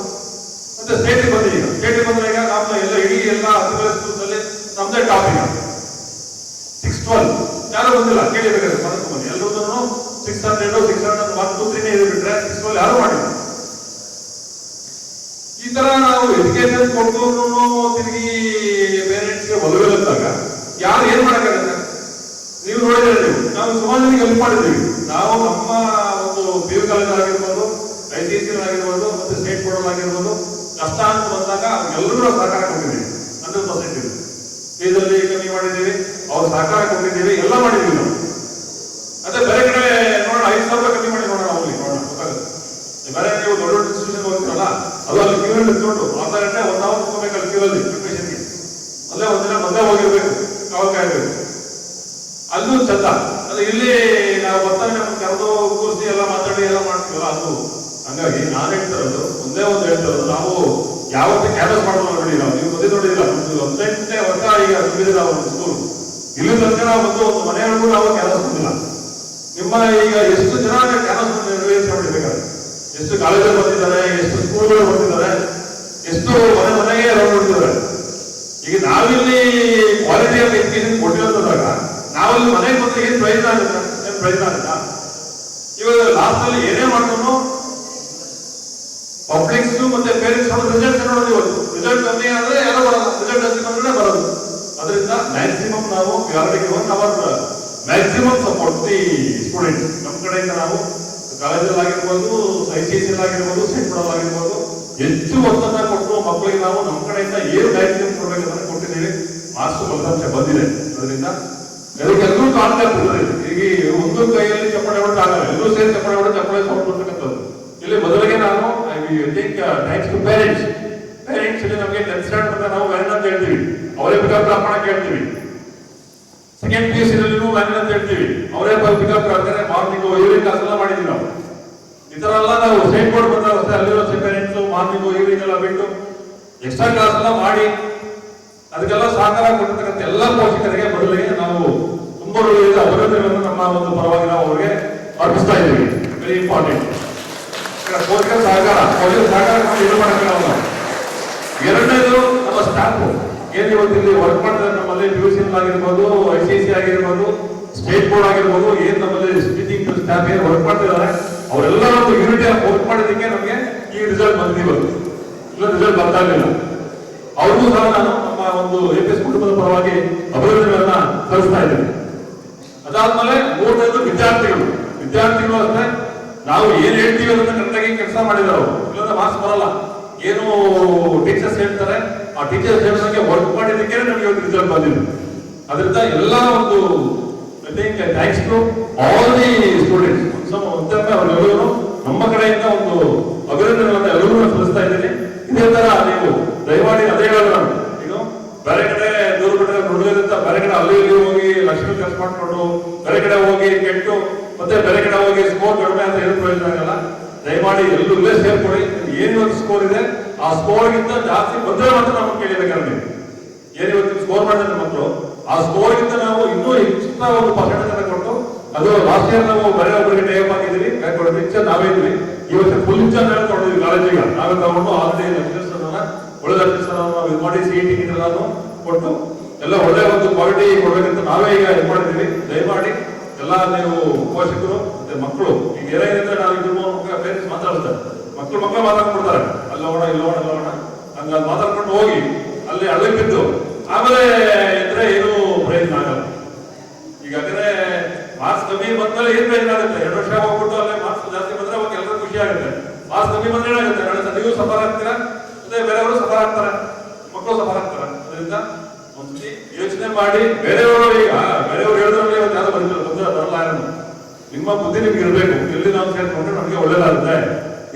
ಮತ್ತೆ ಸ್ಟೇಟ್ ಬಂದಿದೆ. ಈಗ ಸ್ಟೇಟ್ ಬಂದ್ರೆ ಈಗ ನಮ್ಮ ಎಲ್ಲ ಇಡೀ ಎಲ್ಲ 10 ಸ್ಕೂಲ್ಸ್ ಅಲ್ಲಿ ನಮ್ದೇ ಟಾಪ್. ಈಗ 612 ಯಾರು ಬಂದಿಲ್ಲ, ಕೇಳಿಬೇಕಾದ್ರೆ ಮನಸ್ಸು ಬನ್ನಿ. ಎಲ್ಲರೂ 600 1 2 3 ಇದೆ ಬಿಟ್ರೆ 612 ಯಾರು ಮಾಡಿಲ್ಲ. ಈ ತರ ನಾವು ಎಜುಕೇಶನ್ ಕೊಟ್ಟು ತಿರುಗಿ ಪೇರೆಂಟ್ಸ್ಗೆ ಒಲವಿಲ್ಲದಾಗ ಯಾರು ಏನ್ ಮಾಡಕ್ಕಾಗತ್ತೆ? ನೀವು ನೋಡಿದ್ರೆ ನಾವು ಸುಮಾರು ಜನಕ್ಕೆ ಹೆಲ್ಪ್ ಮಾಡಿದ್ದೀವಿ. ನಾವು ನಮ್ಮ ಒಂದು PU ಕಾಲೇಜ್ ಆಗಿರ್ಬೋದು, ICSE ಆಗಿರ್ಬೋದು, ಮತ್ತೆ ಸ್ಟೇಟ್ ಬೋರ್ಡ್ ಆಗಿರ್ಬೋದು, ಕಷ್ಟ ಅಂತ ಬಂದಾಗ ಎಲ್ಲರೂ ಸಹಕಾರ ಕೊಟ್ಟಿದ್ದೀವಿ. 100% ಇದೆ. ಫೀಸಲ್ಲಿ ಕಮ್ಮಿ ಮಾಡಿದ್ದೀವಿ, ಅವ್ರು ಸಹಕಾರ ಕೊಟ್ಟಿದ್ದೀವಿ, ಎಲ್ಲ ಮಾಡಿದ್ದೀವಿ ನಾವು. ಅದೇ ಬೇರೆ ಕಡೆ ನೋಡೋಣ, 5,000 ರೂಪಾಯಿ ಕಮ್ಮಿ ಮಾಡಿ ನೋಡೋಣ, ಹೋಗ್ಲಿ ನೋಡೋಣ ಗೊತ್ತಾಗುತ್ತೆ. ಬೇರೆ ನೀವು ದೊಡ್ಡ ದೊಡ್ಡ ಇನ್ಸ್ಟಿಟ್ಯೂಷನ್ ಹೋಗ್ತೀರಲ್ಲ, ಅದು ಅಲ್ಲಿ ಕ್ಯೂ ಅಲ್ಲಿ ಇಟ್ಕೊಂಡು ಅರ್ಧ ಗಂಟೆ 1 ಅವರ್ ಕೂತ್ಕೋಬೇಕಲ್ಲ ಕ್ಯೂ ಅಲ್ಲಿ ಅಡ್ಮಿಷನ್ಗೆ. ಅಲ್ಲೇ ಒಂದಿನ ಮೊದಲೇ ಹೋಗಿರ್ಬೇಕು, ಕಾವಲ್ ಕಾಯ್ಬೇಕು. ಅಲ್ಲೂ ಚಂದ. ಅದು ಇಲ್ಲಿ ನಾವು ಬರ್ತಾರೆ ನಮ್ಗೆ ಕರೆದು ಕೂರಿಸಿ ಎಲ್ಲ ಮಾತಾಡಿ ಎಲ್ಲ ಮಾಡ್ತೀವಲ್ಲ, ಅದು ಹಂಗಾಗಿ ನಾನು ಹೇಳ್ತಿರೋದು ಒಂದೇ ಒಂದು ಹೇಳ್ತಿರೋದು, ನಾವು ಯಾವತ್ತೂ ಕ್ಯಾನ್ವಸ್ ಮಾಡೋದು ನೋಡಿ. ನಾವು ನೀವು ಬಂದು ನೋಡಿದಿಲ್ಲ, ಒಂದು 18ನೇ ವರ್ಷ ಈಗ ತುಂಬಿದಿಲ್ಲ ಒಂದು ಸ್ಕೂಲ್. ಇಲ್ಲಿ ತನಕ ನಾವು ಬಂದು ಒಂದು ಮನೆಯೊಳಗೂ ನಾವು ಕ್ಯಾನ್ವಸ್ ಬಂದಿಲ್ಲ. ನಿಮ್ಮ ಈಗ ಎಷ್ಟು ಜನ ಕ್ಯಾನ್ವಸ್ ನಿರ್ವಹಿಸಿ ಮಾಡಿರ್ಬೇಕಾದ್ರೆ, ಎಷ್ಟು ಕಾಲೇಜಲ್ಲಿ ಬಂದಿದ್ದಾರೆ, ಎಷ್ಟು ಸ್ಕೂಲ್ಗಳು ಬಂದಿದ್ದಾರೆ, ಎಷ್ಟು ಮನೆಗೆ ರೌಂಡ್ ಹೊಡಿದ್ದಾರೆ. ಈಗ ನಾವಿಲ್ಲಿ ಕ್ವಾಲಿಟಿ ಆಫ್ ಎಜುಕೇಶನ್ ಕೊಟ್ಟಿರೋದಾಗ ನಾವಲ್ಲಿ ಮನೆಗೆ ಬಂದ್ರೆ ಏನ್ ಪ್ರಯೋಜನ ಆಗುತ್ತೆ? ಏನ್ ಪ್ರಯೋಜನ ಆಗುತ್ತಾ? ಇವಾಗ ಲಾಸ್ಟ್ ಅಲ್ಲಿ ಏನೇ ಮಾಡಿದ್ರು ಪಬ್ಲಿಕ್ಸ್ ಮತ್ತೆ ಪೇರೆಂಟ್ಸ್ ರಿಸಲ್ಟ್ ನೋಡೋದು. ಇವತ್ತು ರಿಸಲ್ಟ್ ಕಮ್ಮಿ ಆದ್ರೆ ಯಾರೋ ಬರಲ್ಲ, ರಿಸಲ್ಟ್ ಜಾಸ್ತಿ ಬಂದ್ರೆ ಬರೋದು. ಅದರಿಂದ ಮ್ಯಾಕ್ಸಿಮಮ್ ನಾವು ಯಾರಿಗೆ 1 hour maximum support the student. ನಮ್ಮ ಕಡೆಯಿಂದ ನಾವು ಕಾಲೇಜಲ್ಲಿ ಆಗಿರ್ಬೋದು, ICSE ಆಗಿರ್ಬೋದು, ಸೆಂಟ್ ಆಗಿರ್ಬೋದು, ಹೆಚ್ಚು ಒತ್ತನ್ನ ಕೊಟ್ಟು ಮಕ್ಕಳಿಗೆ ನಾವು ನಮ್ಮ ಕಡೆಯಿಂದ ಏನು ಮ್ಯಾಕ್ಸಿಮಮ್ ಕೊಡಬೇಕಂತ ಕೊಟ್ಟಿದ್ದೀವಿ. ಮಾರ್ಕ್ಸ್ ಫಲಿತಾಂಶ ಬಂದಿದೆ. ಅದರಿಂದ ಅದಕ್ಕೆಲ್ಲರೂ ಕಾನ್ಸೆಪ್ಟ್ ಇರ್ತದೆ. ಈಗ ಒಂದು ಕೈಯಲ್ಲಿ ಚಪ್ಪಳೆ ಹೊಡೆದು ಆಗಲ್ಲ, ಎಲ್ಲರೂ ಸೇರಿ ಚಪ್ಪಳೆ ಹೊಡೆದು ಚಪ್ಪಳೆ ಸೌಂಡ್ ಬರ್ತಕ್ಕಂಥದ್ದು. ಇಲ್ಲಿ ಮೊದಲಿಗೆ ನಾನು think thanks to parents. Parents ಇಲ್ಲಿ ನಮಗೆ 10th ಸ್ಟ್ಯಾಂಡರ್ಡ್ ಅಂತ ನಾವು ವ್ಯಾನ್ ಅಂತ ಹೇಳ್ತೀವಿ, ಅವರೇ ಪಿಕಪ್ ಡ್ರಾಪ್ ಮಾಡಕ್ಕೆ ಹೇಳ್ತೀವಿ. ಸೆಕೆಂಡ್ PUC ನಲ್ಲಿನೂ ವ್ಯಾನ್ ಅಂತ ಹೇಳ್ತೀವಿ, ಅವರೇ ಪಿಕಪ್ ಮಾಡ್ತಾರೆ. ಮಾರ್ನಿಂಗ್ ಈವ್ನಿಂಗ್ ಕ್ಲಾಸ್ ಎಲ್ಲ ಮಾಡಿದ್ವಿ ನಾವು. ಈ ತರ ಎಲ್ಲ ನಾವು ಸ್ಟೇಟ್ ಬೋರ್ಡ್ ಬಂದಾಗ ಅಲ್ಲಿರೋ ಪೇರೆಂಟ್ಸ್ ಮಾರ್ನಿಂಗ್ ಈವ್ನಿಂಗ್ ಎಲ್ಲ ಬಿಟ್ಟು ಎಕ್ಸ್ಟ್ರಾ ಕ್ಲಾಸ್ ಎಲ್ಲ ಮಾಡಿ ಅದಕ್ಕೆಲ್ಲ ಸಹಕಾರ ಕೊಟ್ಟಿರ್ತಕ್ಕಂಥ ಎಲ್ಲ ಪೋಷಕರಿಗೆ ಮೊದಲಿಗೆ ನಾವು ತುಂಬಾ ಅಭಿನಂದನೆಗಳನ್ನು ನಮ್ಮ ಒಂದು ಪರವಾಗಿ ನಾವು ಅವರಿಗೆ ಅರ್ಪಿಸ್ತಾ ಇದ್ದೀವಿ. Very important. ಪೋಷಕರ ಸಹಕಾರ ಮಾಡಿ ಇದು ಮಾಡಕ್ಕಾಗಲ್ಲ ನಾವು. ಎರಡನೇದು ನಮ್ಮ ಸ್ಟಾಫ್ ಏನ್ ಇವತ್ತು ಇಲ್ಲಿ ವರ್ಕ್ ಮಾಡಿದ್ರೆ ನಮ್ಮಲ್ಲಿ PUC ಆಗಿರ್ಬೋದು, ICSE ಆಗಿರ್ಬೋದು, ಸ್ಟೇಟ್ ಬೋರ್ಡ್ ಆಗಿರ್ಬೋದು, ಏನ್ ನಮ್ಮಲ್ಲಿ ಟೀಚಿಂಗ್ ಸ್ಟಾಫ್ ಏನ್ ವರ್ಕ್ ಮಾಡ್ತಿದ್ದಾರೆ ಅವರೆಲ್ಲ ಒಂದು ಯೂನಿಟಿ ವರ್ಕ್ ಮಾಡೋದಕ್ಕೆ ನಮಗೆ ಈ ರಿಸಲ್ಟ್ ಬಂದಿಲ್ಲ. ರಿಸಲ್ಟ್ ಬರ್ತಾ ಇರಲಿಲ್ಲ. ಅವ್ರಿಗೂ ಸಹ ನಾನು ನಮ್ಮ ಒಂದು APS ಕುಟುಂಬದ ಪರವಾಗಿ ಅಭಿನಂದನೆಗಳನ್ನ ಸಲ್ಲಿಸ್ತಾ ಇದ್ದೇನೆ. ಅದಾದ್ಮೇಲೆ ಮೂರನೇದು ವಿದ್ಯಾರ್ಥಿಗಳು ಅಷ್ಟೇ ನಾವು ಏನ್ ಹೇಳ್ತೀವಿ ಅದನ್ನ ಕರೆಕ್ಟಾಗಿ ಕೆಲಸ ಮಾಡಿದ್ರು. ಇಲ್ಲಂದ್ರೆ ಮಾರ್ಕ್ಸ್ ಬರಲ್ಲ. ಏನು ಟೀಚರ್ಸ್ ಹೇಳ್ತಾರೆ ಆ ಟೀಚರ್ಸ್ ಹೇಳಿದಂಗೆ ವರ್ಕ್ ಮಾಡಿದ್ದಕ್ಕೆ ನಮಗೆ ಒಂದು ರಿಸಲ್ಟ್ ಬಂದಿದೆ. ಅದರಿಂದ ಎಲ್ಲ ಒಂದು I think thanks to all the students. ಅವರೆಲ್ಲರೂ ನಮ್ಮ ಕಡೆಯಿಂದ ಒಂದು ಅಭಿನಂದನೆಗಳನ್ನ ಎಲ್ಲರೂ ಸಲ್ಲಿಸ್ತಾ ಇದ್ದೀನಿ. ಇದೇ ತರ ನೀವು ದಯಮಾಡಿ ಅದೇ ಹೇಳೋದು ನಾನು ಈಗ ಬೇರೆ ಕಡೆ ದೂರ ಬಿಟ್ಟರೆ ನುಡಿಯೋದ್ರಿಂದ ಬೇರೆ ಕಡೆ ಅಲ್ಲಿ ಇಲ್ಲಿ ಹೋಗಿ ಲಕ್ಷ್ಮಿ ಕೆಲಸ ಮಾಡ್ಕೊಂಡು ಬೇರೆ ಕಡೆ ಹೋಗಿ ಕೆಟ್ಟು ಮತ್ತೆ ಬೇರೆ ಕಡೆ ಹೋಗಿ ಸ್ಕೋರ್ ಕಡಿಮೆ ಅಂತ ಏನು ಪ್ರಯೋಜನ ಆಗಲ್ಲ. ದಯಮಾಡಿ ಎಲ್ಲರೂ ಇಲ್ಲೇ ಸೇರ್ಕೊಳ್ಳಿ. ಏನು ಒಂದು ಸ್ಕೋರ್ ಇದೆ ಆ ಸ್ಕೋರ್ಗಿಂತ ಜಾಸ್ತಿ ಬಂದ್ರೆ ಮಾತ್ರ ನಮಗೆ ಕೇಳಬೇಕಾದ್ರೆ ಏನು ಇವತ್ತು ಸ್ಕೋರ್ ಮಾಡಿದ್ರೆ ಮಕ್ಕಳು ಆ ಸ್ಕೋರ್ಗಿಂತ ನಾವು ಇನ್ನೂ ಹೆಚ್ಚಿನ ಒಂದು ಪರ್ಸೆಂಟೇಜ್ ಅನ್ನು ಕೊಟ್ಟು ಅದು ಲಾಸ್ಟ್ ಇಯರ್ ನಾವು ಬೇರೆ ಒಬ್ಬರಿಗೆ ಟೈಮ್ ಆಗಿದ್ದೀವಿ. ಪಿಕ್ಚರ್ ನಾವೇ ಇದ್ವಿ. ಈ ವರ್ಷ ಫುಲ್ ಪಿಕ್ಚರ್ ತಗೊಂಡಿದ್ವಿ ಕಾಲೇಜಿಗೆ ನಾವೇ ತಗೊಂಡು ಆಲ್ರೆಡಿ ಒಳ್ಳೆ ನಾವು ಇದು ಮಾಡಿ CET ಎಲ್ಲಾನು ಕೊಟ್ಟು ಎಲ್ಲ ಒಳ್ಳೆ ಒಂದು ಕ್ವಾಲಿಟಿ ಕೊಡ್ಬೇಕಂತ ನಾವೇ ಈಗ ಇದು ಮಾಡಿದ್ದೀವಿ. ದಯಮಾಡಿ ಎಲ್ಲ ನೀವು ಪೋಷಕರು ಮತ್ತೆ ಮಕ್ಕಳು ಈಗ ಏನಾಗಿದೆ ನಾವು ಇದು ಪೇರೆಂಟ್ಸ್ ಮಾತಾಡ್ತಾರೆ, ಮಕ್ಕಳು ಮಾತಾಡ್ಕೊಡ್ತಾರೆ, ಅಲ್ಲೋಣ ಇಲ್ಲೋಣ ಹಂಗ ಮಾತಾಡ್ಕೊಂಡು ಹೋಗಿ ಅಲ್ಲಿ ಅಳ್ಳಕ್ಕಿದ್ದು ಆಮೇಲೆ ಇದ್ರೆ ಏನು ಪ್ರಯೋಜನ ಆಗಲ್ಲ. ಈಗಾದ್ರೆ ಮಾರ್ಕ್ಸ್ ಕಮ್ಮಿ ಬಂದ್ಮೇಲೆ ಏನ್ ಪ್ರಯೋಜನ ಆಗುತ್ತೆ? 2 ವರ್ಷ ಹೋಗ್ಬಿಟ್ಟು ಅಲ್ಲೇ ಮಾರ್ಕ್ಸ್ ಜಾಸ್ತಿ ಬಂದ್ರೆ ಅವಾಗ ಎಲ್ಲರೂ ಖುಷಿ ಆಗುತ್ತೆ. ಮಾರ್ಕ್ಸ್ ಕಮ್ಮಿ ಬಂದ್ರೆ ಏನಾಗುತ್ತೆ? ನಾಳೆ ನೀವು ಸಫರ್ ಆಗ್ತೀರಾ, ಮತ್ತೆ ಬೇರೆಯವರು ಸಫರ್ ಆಗ್ತಾರೆ, ಮಕ್ಕಳು ಸಫರ್ ಆಗ್ತಾರೆ. ಅದರಿಂದ ಒಂದ್ಸತಿ ಯೋಚನೆ ಮಾಡಿ ಬೇರೆಯವರು ಹೇಳಿದ್ರಲ್ಲಿ ಯಾವ್ದು ಬರಲ್ಲ. ನಿಮ್ಮ ಬುದ್ಧಿ ನಿಮ್ಗೆ ಇರಬೇಕು. ಎಲ್ಲಿ ನಾವು ಸೇರ್ಕೊಂಡ್ರೆ ನಮಗೆ ಒಳ್ಳೇದಾಗುತ್ತೆ,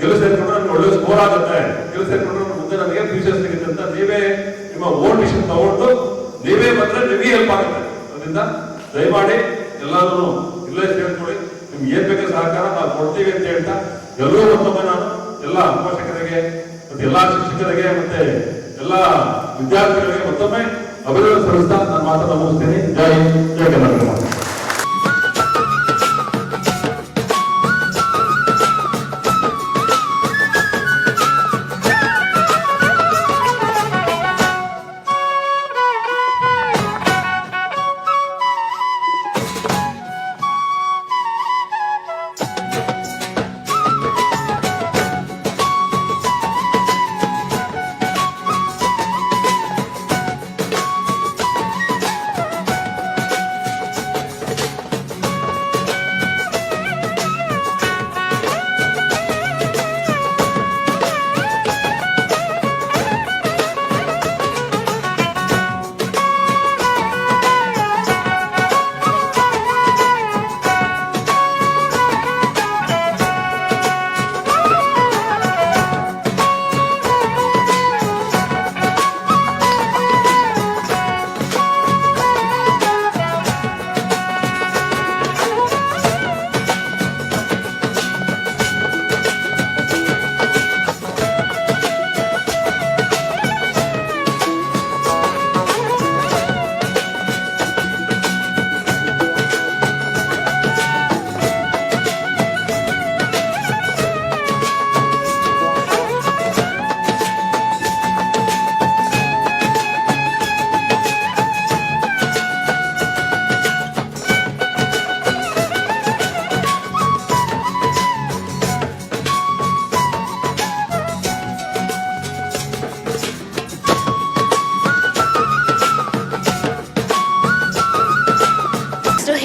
ಎಲ್ಲಿ ಸೇರ್ಕೊಂಡ್ರೆ ನಮ್ಗೆ ಒಳ್ಳೆ ಸ್ಕೋರ್ ಆಗುತ್ತೆ, ಎಲ್ಲಿ ಸೇರ್ಕೊಂಡ್ರೆ ಮುಂದೆ ನನಗೆ ಫ್ಯೂಚರ್ ಸಿಗುತ್ತೆ ಅಂತ ನೀವೇ ನಿಮ್ಮ ಓನ್ ಡಿಸಿಷನ್ ತಗೊಂಡು ನೀವೇ ಬಂದ್ರೆ ನಿಮಗೆ ಹೆಲ್ಪ್ ಆಗುತ್ತೆ. ಅದರಿಂದ ದಯಮಾಡಿ ಎಲ್ಲಾದ್ರೂ ಇಲ್ಲೇ ಸೇರ್ಕೊಳ್ಳಿ. ನಿಮ್ಗೆ ಏನ್ ಬೇಕಾದ ಸಹಕಾರ ನಾವು ಕೊಡ್ತೀವಿ ಅಂತ ಹೇಳ್ತಾ ಎಲ್ಲರೂ ಮತ್ತೊಮ್ಮೆ ನಾನು ಎಲ್ಲ ಪೋಷಕರಿಗೆ ಮತ್ತೆ ಎಲ್ಲಾ ಶಿಕ್ಷಕರಿಗೆ ಮತ್ತೆ ಎಲ್ಲ ವಿದ್ಯಾರ್ಥಿಗಳಿಗೆ ಮತ್ತೊಮ್ಮೆ ಅಭಿನಂದನೆ ಸಲ್ಲಿಸ್ತಾ ನಾನು ಮಾತನ್ನು ಮುಗಿಸ್ತೇನೆ. ಜೈ ಕರ್ನಾಟಕ.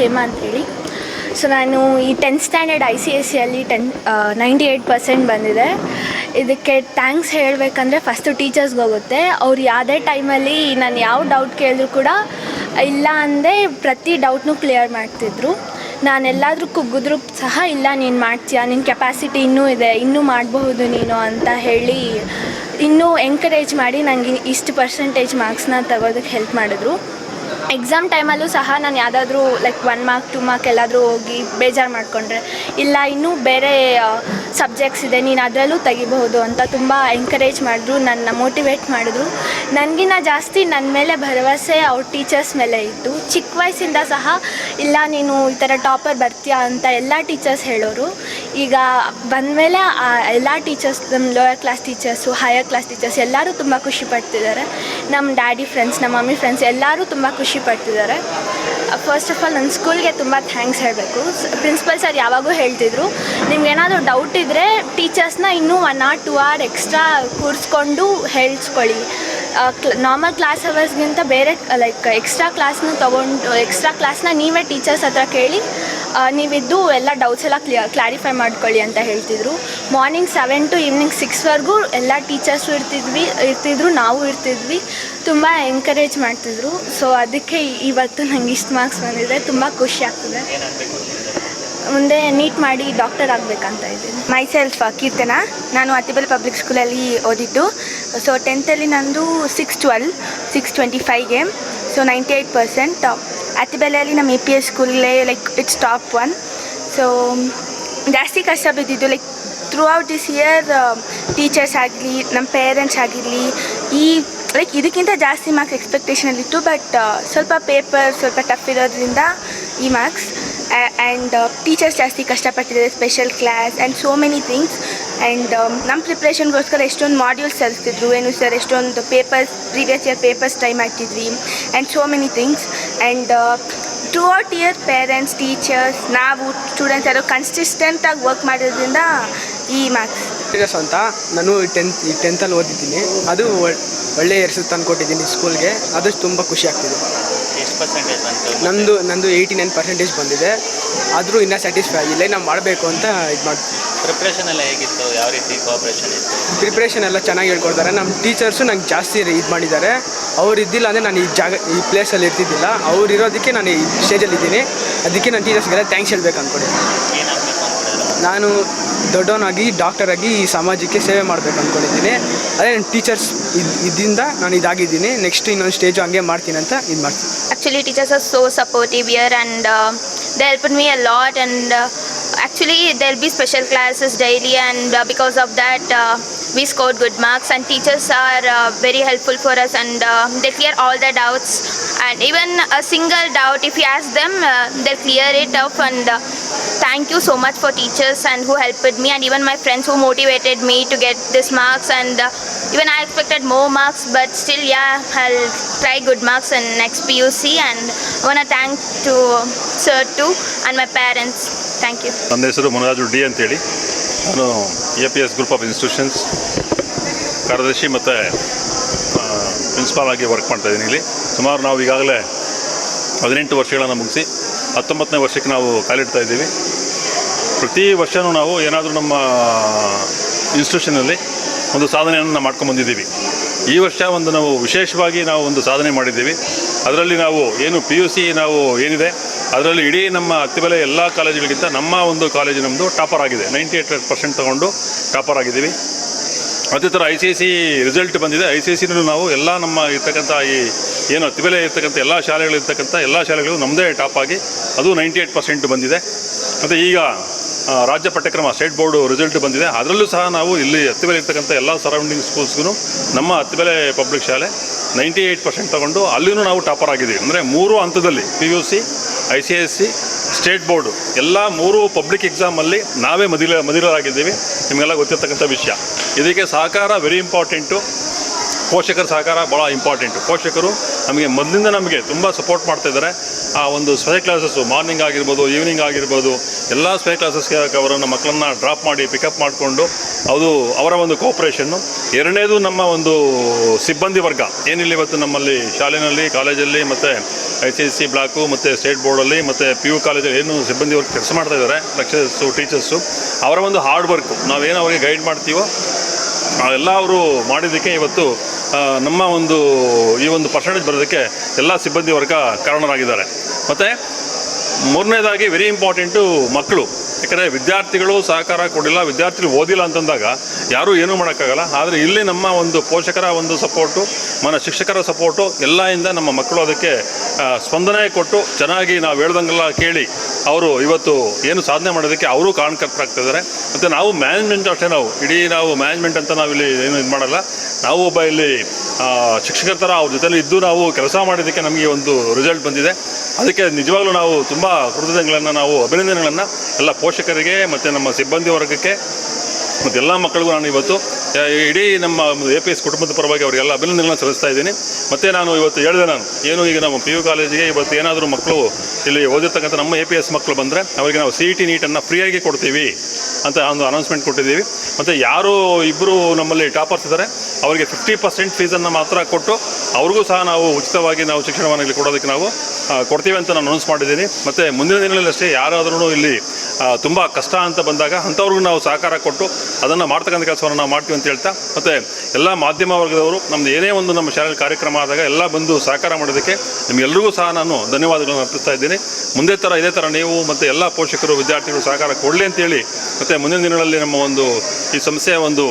ಹೇಮಾ ಅಂತೇಳಿ. ಸೊ ನಾನು ಈ 10th ಸ್ಟ್ಯಾಂಡರ್ಡ್ ICSEಯಲ್ಲಿ 98% ಬಂದಿದೆ. ಇದಕ್ಕೆ ಥ್ಯಾಂಕ್ಸ್ ಹೇಳಬೇಕಂದ್ರೆ ಫಸ್ಟು ಟೀಚರ್ಸ್ಗೆ ಹೋಗುತ್ತೆ. ಅವ್ರು ಯಾವುದೇ ಟೈಮಲ್ಲಿ ನಾನು ಯಾವ ಡೌಟ್ ಕೇಳಿದ್ರು ಕೂಡ ಇಲ್ಲ ಅಂದೆ ಪ್ರತಿ ಡೌಟ್ನೂ ಕ್ಲಿಯರ್ ಮಾಡ್ತಿದ್ರು. ನಾನೆಲ್ಲಾದರೂ ಕುಗ್ಗಿದ್ರೂ ಸಹ ಇಲ್ಲ ನೀನು ಮಾಡ್ತೀಯಾ, ನಿನ್ನ ಕೆಪಾಸಿಟಿ ಇನ್ನೂ ಇದೆ, ಇನ್ನೂ ಮಾಡಬಹುದು ನೀನು ಅಂತ ಹೇಳಿ ಇನ್ನೂ ಎಂಕರೇಜ್ ಮಾಡಿ ನನಗೆ ಇಷ್ಟು ಪರ್ಸೆಂಟೇಜ್ ಮಾರ್ಕ್ಸ್ನ ತಗೋದಕ್ಕೆ ಹೆಲ್ಪ್ ಮಾಡಿದ್ರು. ಎಕ್ಸಾಮ್ ಟೈಮಲ್ಲೂ ಸಹ ನಾನು ಯಾವುದಾದ್ರೂ ಲೈಕ್ 1 ಮಾರ್ಕ್ 2 ಮಾರ್ಕ್ ಎಲ್ಲಾದರೂ ಹೋಗಿ ಬೇಜಾರು ಮಾಡಿಕೊಂಡ್ರೆ ಇಲ್ಲ ಇನ್ನೂ ಬೇರೆ ಸಬ್ಜೆಕ್ಟ್ಸ್ ಇದೆ ನೀನು ಅದರಲ್ಲೂ ತೆಗಿಬಹುದು ಅಂತ ತುಂಬ ಎಂಕರೇಜ್ ಮಾಡಿದ್ರು, ನನ್ನ ಮೋಟಿವೇಟ್ ಮಾಡಿದ್ರು. ನನಗಿನ್ನ ಜಾಸ್ತಿ ನನ್ನ ಮೇಲೆ ಭರವಸೆ ಅವ್ರ ಟೀಚರ್ಸ್ ಮೇಲೆ ಇತ್ತು. ಚಿಕ್ಕ ವಯಸ್ಸಿಂದ ಸಹ ಇಲ್ಲ ನೀನು ಈ ಥರ ಟಾಪರ್ ಬರ್ತೀಯಾ ಅಂತ ಎಲ್ಲ ಟೀಚರ್ಸ್ ಹೇಳೋರು. ಈಗ ಬಂದಮೇಲೆ ಎಲ್ಲ ಟೀಚರ್ಸ್, ನಮ್ಮ lower class teachers, higher class teachers ಎಲ್ಲರೂ ತುಂಬ ಖುಷಿ ಪಡ್ತಿದ್ದಾರೆ. ನಮ್ಮ ಡ್ಯಾಡಿ ಫ್ರೆಂಡ್ಸ್, ನಮ್ಮ ಮಮ್ಮಿ ಫ್ರೆಂಡ್ಸ್ ಎಲ್ಲರೂ ತುಂಬ ಖುಷಿ ಪಡ್ತಿದ್ದಾರೆ. ಫಸ್ಟ್ ಆಫ್ ಆಲ್ ನನ್ನ ಸ್ಕೂಲ್ಗೆ ತುಂಬ ಥ್ಯಾಂಕ್ಸ್ ಹೇಳಬೇಕು. ಪ್ರಿನ್ಸಿಪಲ್ ಸರ್ ಯಾವಾಗೂ ಹೇಳ್ತಿದ್ರು ನಿಮ್ಗೇನಾದರೂ ಡೌಟ್ ಇದ್ದರೆ ಟೀಚರ್ಸ್ನ ಇನ್ನೂ 1 or 2 hour ಎಕ್ಸ್ಟ್ರಾ ಕೂರಿಸ್ಕೊಂಡು ಹೇಳಿಸ್ಕೊಳ್ಳಿ. ನಾರ್ಮಲ್ ಕ್ಲಾಸ್ ಅವರ್ಸ್ಗಿಂತ ಬೇರೆ ಲೈಕ್ ಎಕ್ಸ್ಟ್ರಾ ಕ್ಲಾಸ್ನ ನೀವೇ ಟೀಚರ್ಸ್ ಹತ್ರ ಕೇಳಿ ನೀವಿದ್ದು ಎಲ್ಲ ಡೌಟ್ಸ್ ಎಲ್ಲ ಕ್ಲಾರಿಫೈ ಮಾಡ್ಕೊಳ್ಳಿ ಅಂತ ಹೇಳ್ತಿದ್ರು. ಮಾರ್ನಿಂಗ್ 7 to ಈವ್ನಿಂಗ್ 6ವರೆಗೂ ಎಲ್ಲ ಟೀಚರ್ಸು ಇರ್ತಿದ್ರು, ನಾವು ಇರ್ತಿದ್ವಿ. ತುಂಬ ಎಂಕರೇಜ್ ಮಾಡ್ತಿದ್ರು. ಸೊ ಅದಕ್ಕೆ ಇವತ್ತು ನಂಗೆ ಇಷ್ಟು ಮಾರ್ಕ್ಸ್ ಬಂದಿದೆ, ತುಂಬ ಖುಷಿ ಆಗ್ತದೆ. ಮುಂದೆ ನೀಟ್ ಮಾಡಿ ಡಾಕ್ಟರ್ ಆಗಬೇಕಂತ ಇದ್ದೀನಿ. ಮೈಸೆಲ್ಫ್ ಕೀರ್ತನ, ನಾನು ಅತ್ತಿಬೆಲೆ ಪಬ್ಲಿಕ್ ಸ್ಕೂಲಲ್ಲಿ ಓದಿದ್ದು. ಸೊ 10th ನಂದು 625ಗೆ, ಸೊ 98%. ಅತ್ತಿಬೆಲೆಯಲ್ಲಿ ನಮ್ಮ APS ಸ್ಕೂಲೇ ಲೈಕ್ ಇಟ್ಸ್ ಟಾಪ್ 1. ಸೊ ಜಾಸ್ತಿ ಕಷ್ಟ ಬಿದ್ದಿದ್ದು like throughout this year teachers ಆಗಲಿ ನಮ್ಮ ಪೇರೆಂಟ್ಸ್ ಆಗಿರಲಿ ಲೈಕ್ ಇದಕ್ಕಿಂತ ಜಾಸ್ತಿ ಮಾರ್ಕ್ಸ್ ಎಕ್ಸ್ಪೆಕ್ಟೇಷನಲ್ಲಿತ್ತು. ಬಟ್ ಸ್ವಲ್ಪ ಪೇಪರ್ ಸ್ವಲ್ಪ ಟಫ್ ಇರೋದ್ರಿಂದ ಈ ಮಾರ್ಕ್ಸ್. ಆ್ಯಂಡ್ ಟೀಚರ್ಸ್ ಜಾಸ್ತಿ ಕಷ್ಟಪಟ್ಟಿದ್ದಾರೆ, special class and so many things. And ನಮ್ಮ ಪ್ರಿಪ್ರೇಷನ್ಗೋಸ್ಕರ ಎಷ್ಟೊಂದು ಮಾಡ್ಯೂಲ್ಸ್ ತರಿಸ್ತಿದ್ರು, ಏನು ಸರ್ ಎಷ್ಟೊಂದು papers previous year papers try ಮಾಡ್ತಿದ್ವಿ and so many things. And throughout year parents, teachers, ನಾವು ಸ್ಟೂಡೆಂಟ್ಸ್ ಎಲ್ಲರೂ ಕನ್ಸಿಸ್ಟೆಂಟಾಗಿ ವರ್ಕ್ ಮಾಡೋದ್ರಿಂದ ಈ ಮಾರ್ಕ್ಸ್. ಸೀರಿಯಸ್ ಅಂತ ನಾನು 10th ಓದಿದ್ದೀನಿ. ಅದು ಒಳ್ಳೆ ಹೆಸರು ತಂದು ಕೊಟ್ಟಿದ್ದೀನಿ ಸ್ಕೂಲ್ಗೆ. ಅದು ತುಂಬ ಖುಷಿ ಆಗ್ತಿದೆ. ನಂದು 89% ಬಂದಿದೆ. ಆದರೂ ಇನ್ನೂ ಸ್ಯಾಟಿಸ್ಫೈ ಆಗಿಲ್ಲ, ನಾವು ಮಾಡಬೇಕು ಅಂತ ಇದು ಮಾಡ್ತೀವಿ. ಪ್ರಿಪ್ರೇಷನ್ ಎಲ್ಲ ಹೇಗಿತ್ತು, ಯಾವ ರೀತಿ ಕೋಆಪ್ರೇಷನ್ ಇತ್ತು? ಪ್ರಿಪ್ರೇಷನ್ ಎಲ್ಲ ಚೆನ್ನಾಗಿ ಹೇಳ್ಕೊಡ್ತಾರೆ. ನಮ್ಮ ಟೀಚರ್ಸು ನಂಗೆ ಜಾಸ್ತಿ ಇದು ಮಾಡಿದ್ದಾರೆ. ಅವ್ರು ಇದ್ದಿಲ್ಲ ಅಂದರೆ ನಾನು ಈ ಪ್ಲೇಸಲ್ಲಿ ಇರ್ತಿದ್ದಿಲ್ಲ. ಅವ್ರು ಇರೋದಕ್ಕೆ ನಾನು ಈ ಸ್ಟೇಜಲ್ಲಿದ್ದೀನಿ. ಅದಕ್ಕೆ ನಾನು ಟೀಚರ್ಸ್ಗೆಲ್ಲ ಥ್ಯಾಂಕ್ಸ್ ಹೇಳ್ಬೇಕು ಅಂದ್ಕೊಂಡಿದ್ದೀನಿ. ನಾನು ದೊಡ್ಡವನಾಗಿ ಡಾಕ್ಟರಾಗಿ ಈ ಸಮಾಜಕ್ಕೆ ಸೇವೆ ಮಾಡಬೇಕು ಅಂದ್ಕೊಂಡಿದ್ದೀನಿ. ಅದೇ ನನ್ನ ಟೀಚರ್ಸ್ ಇದರಿಂದ ನಾನು ಇದಾಗಿದ್ದೀನಿ. ನೆಕ್ಸ್ಟ್ ಇನ್ನೊಂದು ಸ್ಟೇಜು ಹಂಗೆ ಮಾಡ್ತೀನಿ ಅಂತ ಇದು ಮಾಡ್ತೀನಿ. Actually, teachers are so supportive here and they helped me a lot. And actually, there'll be special classes daily, and because of that, we scored good marks. And teachers are very helpful for us, and they clear all the doubts. And even a single doubt, if you ask them, they'll clear it up. And thank you so much for teachers and who helped me, and even my friends who motivated me to get this marks. And even I expected more marks, but still, yeah, I'll try good marks in next PUC. And I want to thank to sir too and my parents. Thank you. ನನ್ನ ಹೆಸರು ಮುನರಾಜು D ಅಂತೇಳಿ. ನಾನು APS group of institutions ಕಾರ್ಯದರ್ಶಿ ಮತ್ತು principal ಆಗಿ work ಮಾಡ್ತಾಯಿದ್ದೀನಿ. ಇಲ್ಲಿ ಸುಮಾರು ನಾವು ಈಗಾಗಲೇ 18 ವರ್ಷಗಳನ್ನು ಮುಗಿಸಿ 19ನೇ ವರ್ಷಕ್ಕೆ ನಾವು ಕಾಲಿಡ್ತಾ ಇದ್ದೀವಿ. ಪ್ರತಿ ವರ್ಷವೂ ನಾವು ಏನಾದರೂ ನಮ್ಮ ಇನ್ಸ್ಟಿಟ್ಯೂಷನಲ್ಲಿ ಒಂದು ಸಾಧನೆಯನ್ನು ಮಾಡ್ಕೊಂಡ್ಬಂದಿದ್ದೀವಿ. ಈ ವರ್ಷ ನಾವು ವಿಶೇಷವಾಗಿ ಒಂದು ಸಾಧನೆ ಮಾಡಿದ್ದೀವಿ. ಅದರಲ್ಲಿ ನಾವು ಏನು PUC ನಾವು ಏನಿದೆ ಅದರಲ್ಲಿ ಇಡೀ ನಮ್ಮ ಅತ್ತಿಬೆಲೆ ಎಲ್ಲ ಕಾಲೇಜುಗಳಿಗಿಂತ ನಮ್ಮ ಒಂದು ಕಾಲೇಜು ನಮ್ಮದು ಟಾಪರ್ ಆಗಿದೆ. 98% ತಗೊಂಡು ಟಾಪರ್ ಆಗಿದ್ದೀವಿ. ಅದೇ ಥರ ICSE ರಿಸಲ್ಟ್ ಬಂದಿದೆ. ICSEನೂ ನಾವು ಎಲ್ಲ ನಮ್ಮ ಇರ್ತಕ್ಕಂಥ ಏನು ಅತ್ತಿಬೆಲೆ ಇರ್ತಕ್ಕಂಥ ಎಲ್ಲ ಶಾಲೆಗಳು ನಮ್ಮದೇ ಟಾಪ್ ಆಗಿ ಅದು 98% ಬಂದಿದೆ. ಮತ್ತು ಈಗ ರಾಜ್ಯ ಪಠ್ಯಕ್ರಮ ಸ್ಟೇಟ್ ಬೋರ್ಡು ರಿಸಲ್ಟ್ ಬಂದಿದೆ. ಅದರಲ್ಲೂ ಸಹ ನಾವು ಇಲ್ಲಿ ಅತ್ತಿಬೆಲೆ ಇರ್ತಕ್ಕಂಥ ಎಲ್ಲ ಸರೌಂಡಿಂಗ್ ಸ್ಕೂಲ್ಸ್ಗೂ ನಮ್ಮ ಅತ್ತಿಬೆಲೆ ಪಬ್ಲಿಕ್ ಶಾಲೆ 98% ತಗೊಂಡು ಅಲ್ಲಿಯೂ ನಾವು ಟಾಪರ್ ಆಗಿದ್ದೀವಿ. ಅಂದರೆ 3 ಹಂತದಲ್ಲಿ PUC, ICSE, ಸ್ಟೇಟ್ ಬೋರ್ಡು ಎಲ್ಲ 3 ಪಬ್ಲಿಕ್ ಎಕ್ಸಾಮಲ್ಲಿ ನಾವೇ ಮೊದಲರಾಗಿದ್ದೀವಿ. ನಿಮಗೆಲ್ಲ ಗೊತ್ತಿರ್ತಕ್ಕಂಥ ವಿಷಯ. ಇದಕ್ಕೆ ಸಹಕಾರ ವೆರಿ ಇಂಪಾರ್ಟೆಂಟು. ಪೋಷಕರ ಸಹಕಾರ ಭಾಳ ಇಂಪಾರ್ಟೆಂಟು. ಪೋಷಕರು ಮೊದಲಿಂದ ನಮಗೆ ತುಂಬ ಸಪೋರ್ಟ್ ಮಾಡ್ತಾಯಿದ್ದಾರೆ. ಆ ಒಂದು ಸ್ಪೆಷಲ್ ಕ್ಲಾಸಸ್ಸು ಮಾರ್ನಿಂಗ್ ಆಗಿರ್ಬೋದು, ಈವ್ನಿಂಗ್ ಆಗಿರ್ಬೋದು, ಎಲ್ಲ ಸ್ಪೆಷಲ್ ಕ್ಲಾಸಸ್ಗೆ ಅವರನ್ನು ಮಕ್ಕಳನ್ನು ಡ್ರಾಪ್ ಮಾಡಿ ಪಿಕಪ್ ಮಾಡಿಕೊಂಡು ಅದು ಅವರ ಒಂದು ಕೋಆಪರೇಷನ್ನು. ಎರಡನೇದು ನಮ್ಮ ಒಂದು ಸಿಬ್ಬಂದಿ ವರ್ಗ ಏನಿಲ್ಲ ಇವತ್ತು ನಮ್ಮಲ್ಲಿ ಶಾಲೆಯಲ್ಲಿ, ಕಾಲೇಜಲ್ಲಿ ಮತ್ತು ICSE ಬ್ಲಾಕು ಮತ್ತು ಸ್ಟೇಟ್ ಬೋರ್ಡಲ್ಲಿ ಮತ್ತು PU ಕಾಲೇಜಲ್ಲಿ ಏನು ಸಿಬ್ಬಂದಿ ವರ್ಗ ಕೆಲಸ ಮಾಡ್ತಾ ಇದ್ದಾರೆ, ಲೆಕ್ಚರರ್ಸು, ಟೀಚರ್ಸು, ಅವರ ಒಂದು ಹಾರ್ಡ್ ವರ್ಕು ನಾವೇನು ಅವರಿಗೆ ಗೈಡ್ ಮಾಡ್ತೀವೋ ಎಲ್ಲ ಅವರು ಮಾಡಿದ್ದಕ್ಕೆ ಇವತ್ತು ನಮ್ಮ ಒಂದು ಈ ಒಂದು ಪರ್ಸೆಂಟೇಜ್ ಬರೋದಕ್ಕೆ ಎಲ್ಲ ಸಿಬ್ಬಂದಿ ವರ್ಗ ಕಾರಣರಾಗಿದ್ದಾರೆ. ಮತ್ತು ಮೂರನೇದಾಗಿ ವೆರಿ ಇಂಪಾರ್ಟೆಂಟು ಮಕ್ಕಳು. ಯಾಕಂದರೆ ವಿದ್ಯಾರ್ಥಿಗಳು ಸಹಕಾರ ಕೊಡಿಲ್ಲ, ವಿದ್ಯಾರ್ಥಿಗಳು ಓದಿಲ್ಲ ಅಂತಂದಾಗ ಯಾರೂ ಏನೂ ಮಾಡೋಕ್ಕಾಗಲ್ಲ. ಆದರೆ ಇಲ್ಲಿ ನಮ್ಮ ಒಂದು ಪೋಷಕರ ಒಂದು ಸಪೋರ್ಟು, ಶಿಕ್ಷಕರ ಸಪೋರ್ಟು ಎಲ್ಲದಿಂದ ನಮ್ಮ ಮಕ್ಕಳು ಅದಕ್ಕೆ ಸ್ಪಂದನೆ ಕೊಟ್ಟು ಚೆನ್ನಾಗಿ ನಾವು ಹೇಳ್ದಂಗೆಲ್ಲ ಕೇಳಿ ಅವರು ಇವತ್ತು ಏನು ಸಾಧನೆ ಮಾಡೋದಕ್ಕೆ ಅವರು ಕಾರಣಕರ್ತರಾಗ್ತಿದ್ದಾರೆ. ಮತ್ತು ನಾವು ಮ್ಯಾನೇಜ್ಮೆಂಟ್ ಅಷ್ಟೇ, ನಾವು ಮ್ಯಾನೇಜ್ಮೆಂಟ್ ಅಂತ ನಾವಿಲ್ಲಿ ಏನು ಇದು ಮಾಡಲ್ಲ. ನಾವು ಒಬ್ಬ ಇಲ್ಲಿ ಶಿಕ್ಷಕರ ಥರ ಅವ್ರ ಜೊತೆಲಿ ಇದ್ದು ನಾವು ಕೆಲಸ ಮಾಡಿದ್ದಕ್ಕೆ ನಮಗೆ ಒಂದು ರಿಸಲ್ಟ್ ಬಂದಿದೆ. ಅದಕ್ಕೆ ನಿಜವಾಗ್ಲೂ ನಾವು ತುಂಬ ಅಭಿನಂದನೆಗಳನ್ನು ಎಲ್ಲ ಪೋಷಕರಿಗೆ ಮತ್ತು ನಮ್ಮ ಸಿಬ್ಬಂದಿ ವರ್ಗಕ್ಕೆ ಮತ್ತು ಎಲ್ಲ ಮಕ್ಕಳಿಗೂ ನಾನು ಇವತ್ತು ಇಡೀ ನಮ್ಮ APS ಕುಟುಂಬದ ಪರವಾಗಿ ಅವರಿಗೆಲ್ಲ ಅಭಿನಂದನೆಗಳನ್ನು ಸಲ್ಲಿಸ್ತಾ ಇದ್ದೀನಿ. ಮತ್ತು ನಾನು ಇವತ್ತು ಹೇಳಿದೆ, ಏನು ಈಗ ನಮ್ಮ PU ಕಾಲೇಜಿಗೆ ಇವತ್ತು ಏನಾದರೂ ಮಕ್ಕಳು ಇಲ್ಲಿ ಓದಿರ್ತಕ್ಕಂಥ ನಮ್ಮ APS ಮಕ್ಕಳು ಬಂದರೆ ಅವರಿಗೆ ನಾವು CET ನೀಟನ್ನು ಫ್ರೀಯಾಗಿ ಕೊಡ್ತೀವಿ ಅಂತ ಒಂದು ಅನೌನ್ಸ್ಮೆಂಟ್ ಕೊಟ್ಟಿದ್ದೀವಿ. ಮತ್ತು ಯಾರು ಇಬ್ಬರು ನಮ್ಮಲ್ಲಿ ಟಾಪರ್ಸ್ ಇದ್ದಾರೆ ಅವರಿಗೆ 50% ಫೀಸನ್ನು ಮಾತ್ರ ಕೊಟ್ಟು ಅವ್ರಿಗೂ ಸಹ ನಾವು ಉಚಿತವಾಗಿ ನಾವು ಶಿಕ್ಷಣವನ್ನು ಕೊಡೋದಕ್ಕೆ ನಾವು ಕೊಡ್ತೀವಿ ಅಂತ ನಾನು ಅನೌನ್ಸ್ ಮಾಡಿದ್ದೀನಿ. ಮತ್ತು ಮುಂದಿನ ದಿನಗಳಲ್ಲಿ ಅಷ್ಟೇ ಯಾರಾದ್ರೂ ಇಲ್ಲಿ ತುಂಬ ಕಷ್ಟ ಅಂತ ಬಂದಾಗ ಅಂಥವ್ರಿಗೂ ನಾವು ಸಹಕಾರ ಕೊಟ್ಟು ಅದನ್ನು ಮಾಡ್ತಕ್ಕಂಥ ಕೆಲಸವನ್ನು ನಾವು ಮಾಡ್ತೀವಿ ಅಂತ ಹೇಳ್ತಾ, ಮತ್ತು ಎಲ್ಲ ಮಾಧ್ಯಮ ವರ್ಗದವರು ನಮ್ಮದು ಏನೇ ಒಂದು ನಮ್ಮ ಶಾಲೆಯಲ್ಲಿ ಕಾರ್ಯಕ್ರಮ ಆದಾಗ ಎಲ್ಲ ಬಂದು ಸಹಕಾರ ಮಾಡೋದಕ್ಕೆ ನಿಮಗೆಲ್ಲರಿಗೂ ಸಹ ನಾನು ಧನ್ಯವಾದಗಳನ್ನು ಅರ್ಪಿಸ್ತಾ ಇದ್ದೀನಿ. ಇದೇ ಥರ ನೀವು ಮತ್ತು ಎಲ್ಲ ಪೋಷಕರು, ವಿದ್ಯಾರ್ಥಿಗಳು ಸಹಕಾರ ಕೊಡಲಿ ಅಂತೇಳಿ, ಮತ್ತು ಮುಂದಿನ ದಿನಗಳಲ್ಲಿ ನಮ್ಮ ಒಂದು ಈ ಸಂಸ್ಥೆಯ ಒಂದು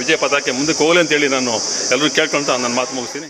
ವಿಜಯ ಪತಾಕೆ ಮುಂದಕ್ಕೆ ಹೋಗಲಿ ಅಂತೇಳಿ ನಾನು ಎಲ್ಲರೂ ಕೇಳ್ಕೊಳ್ತಾ ನನ್ನ ಮಾತು ಮುಗಿಸ್ತೀನಿ.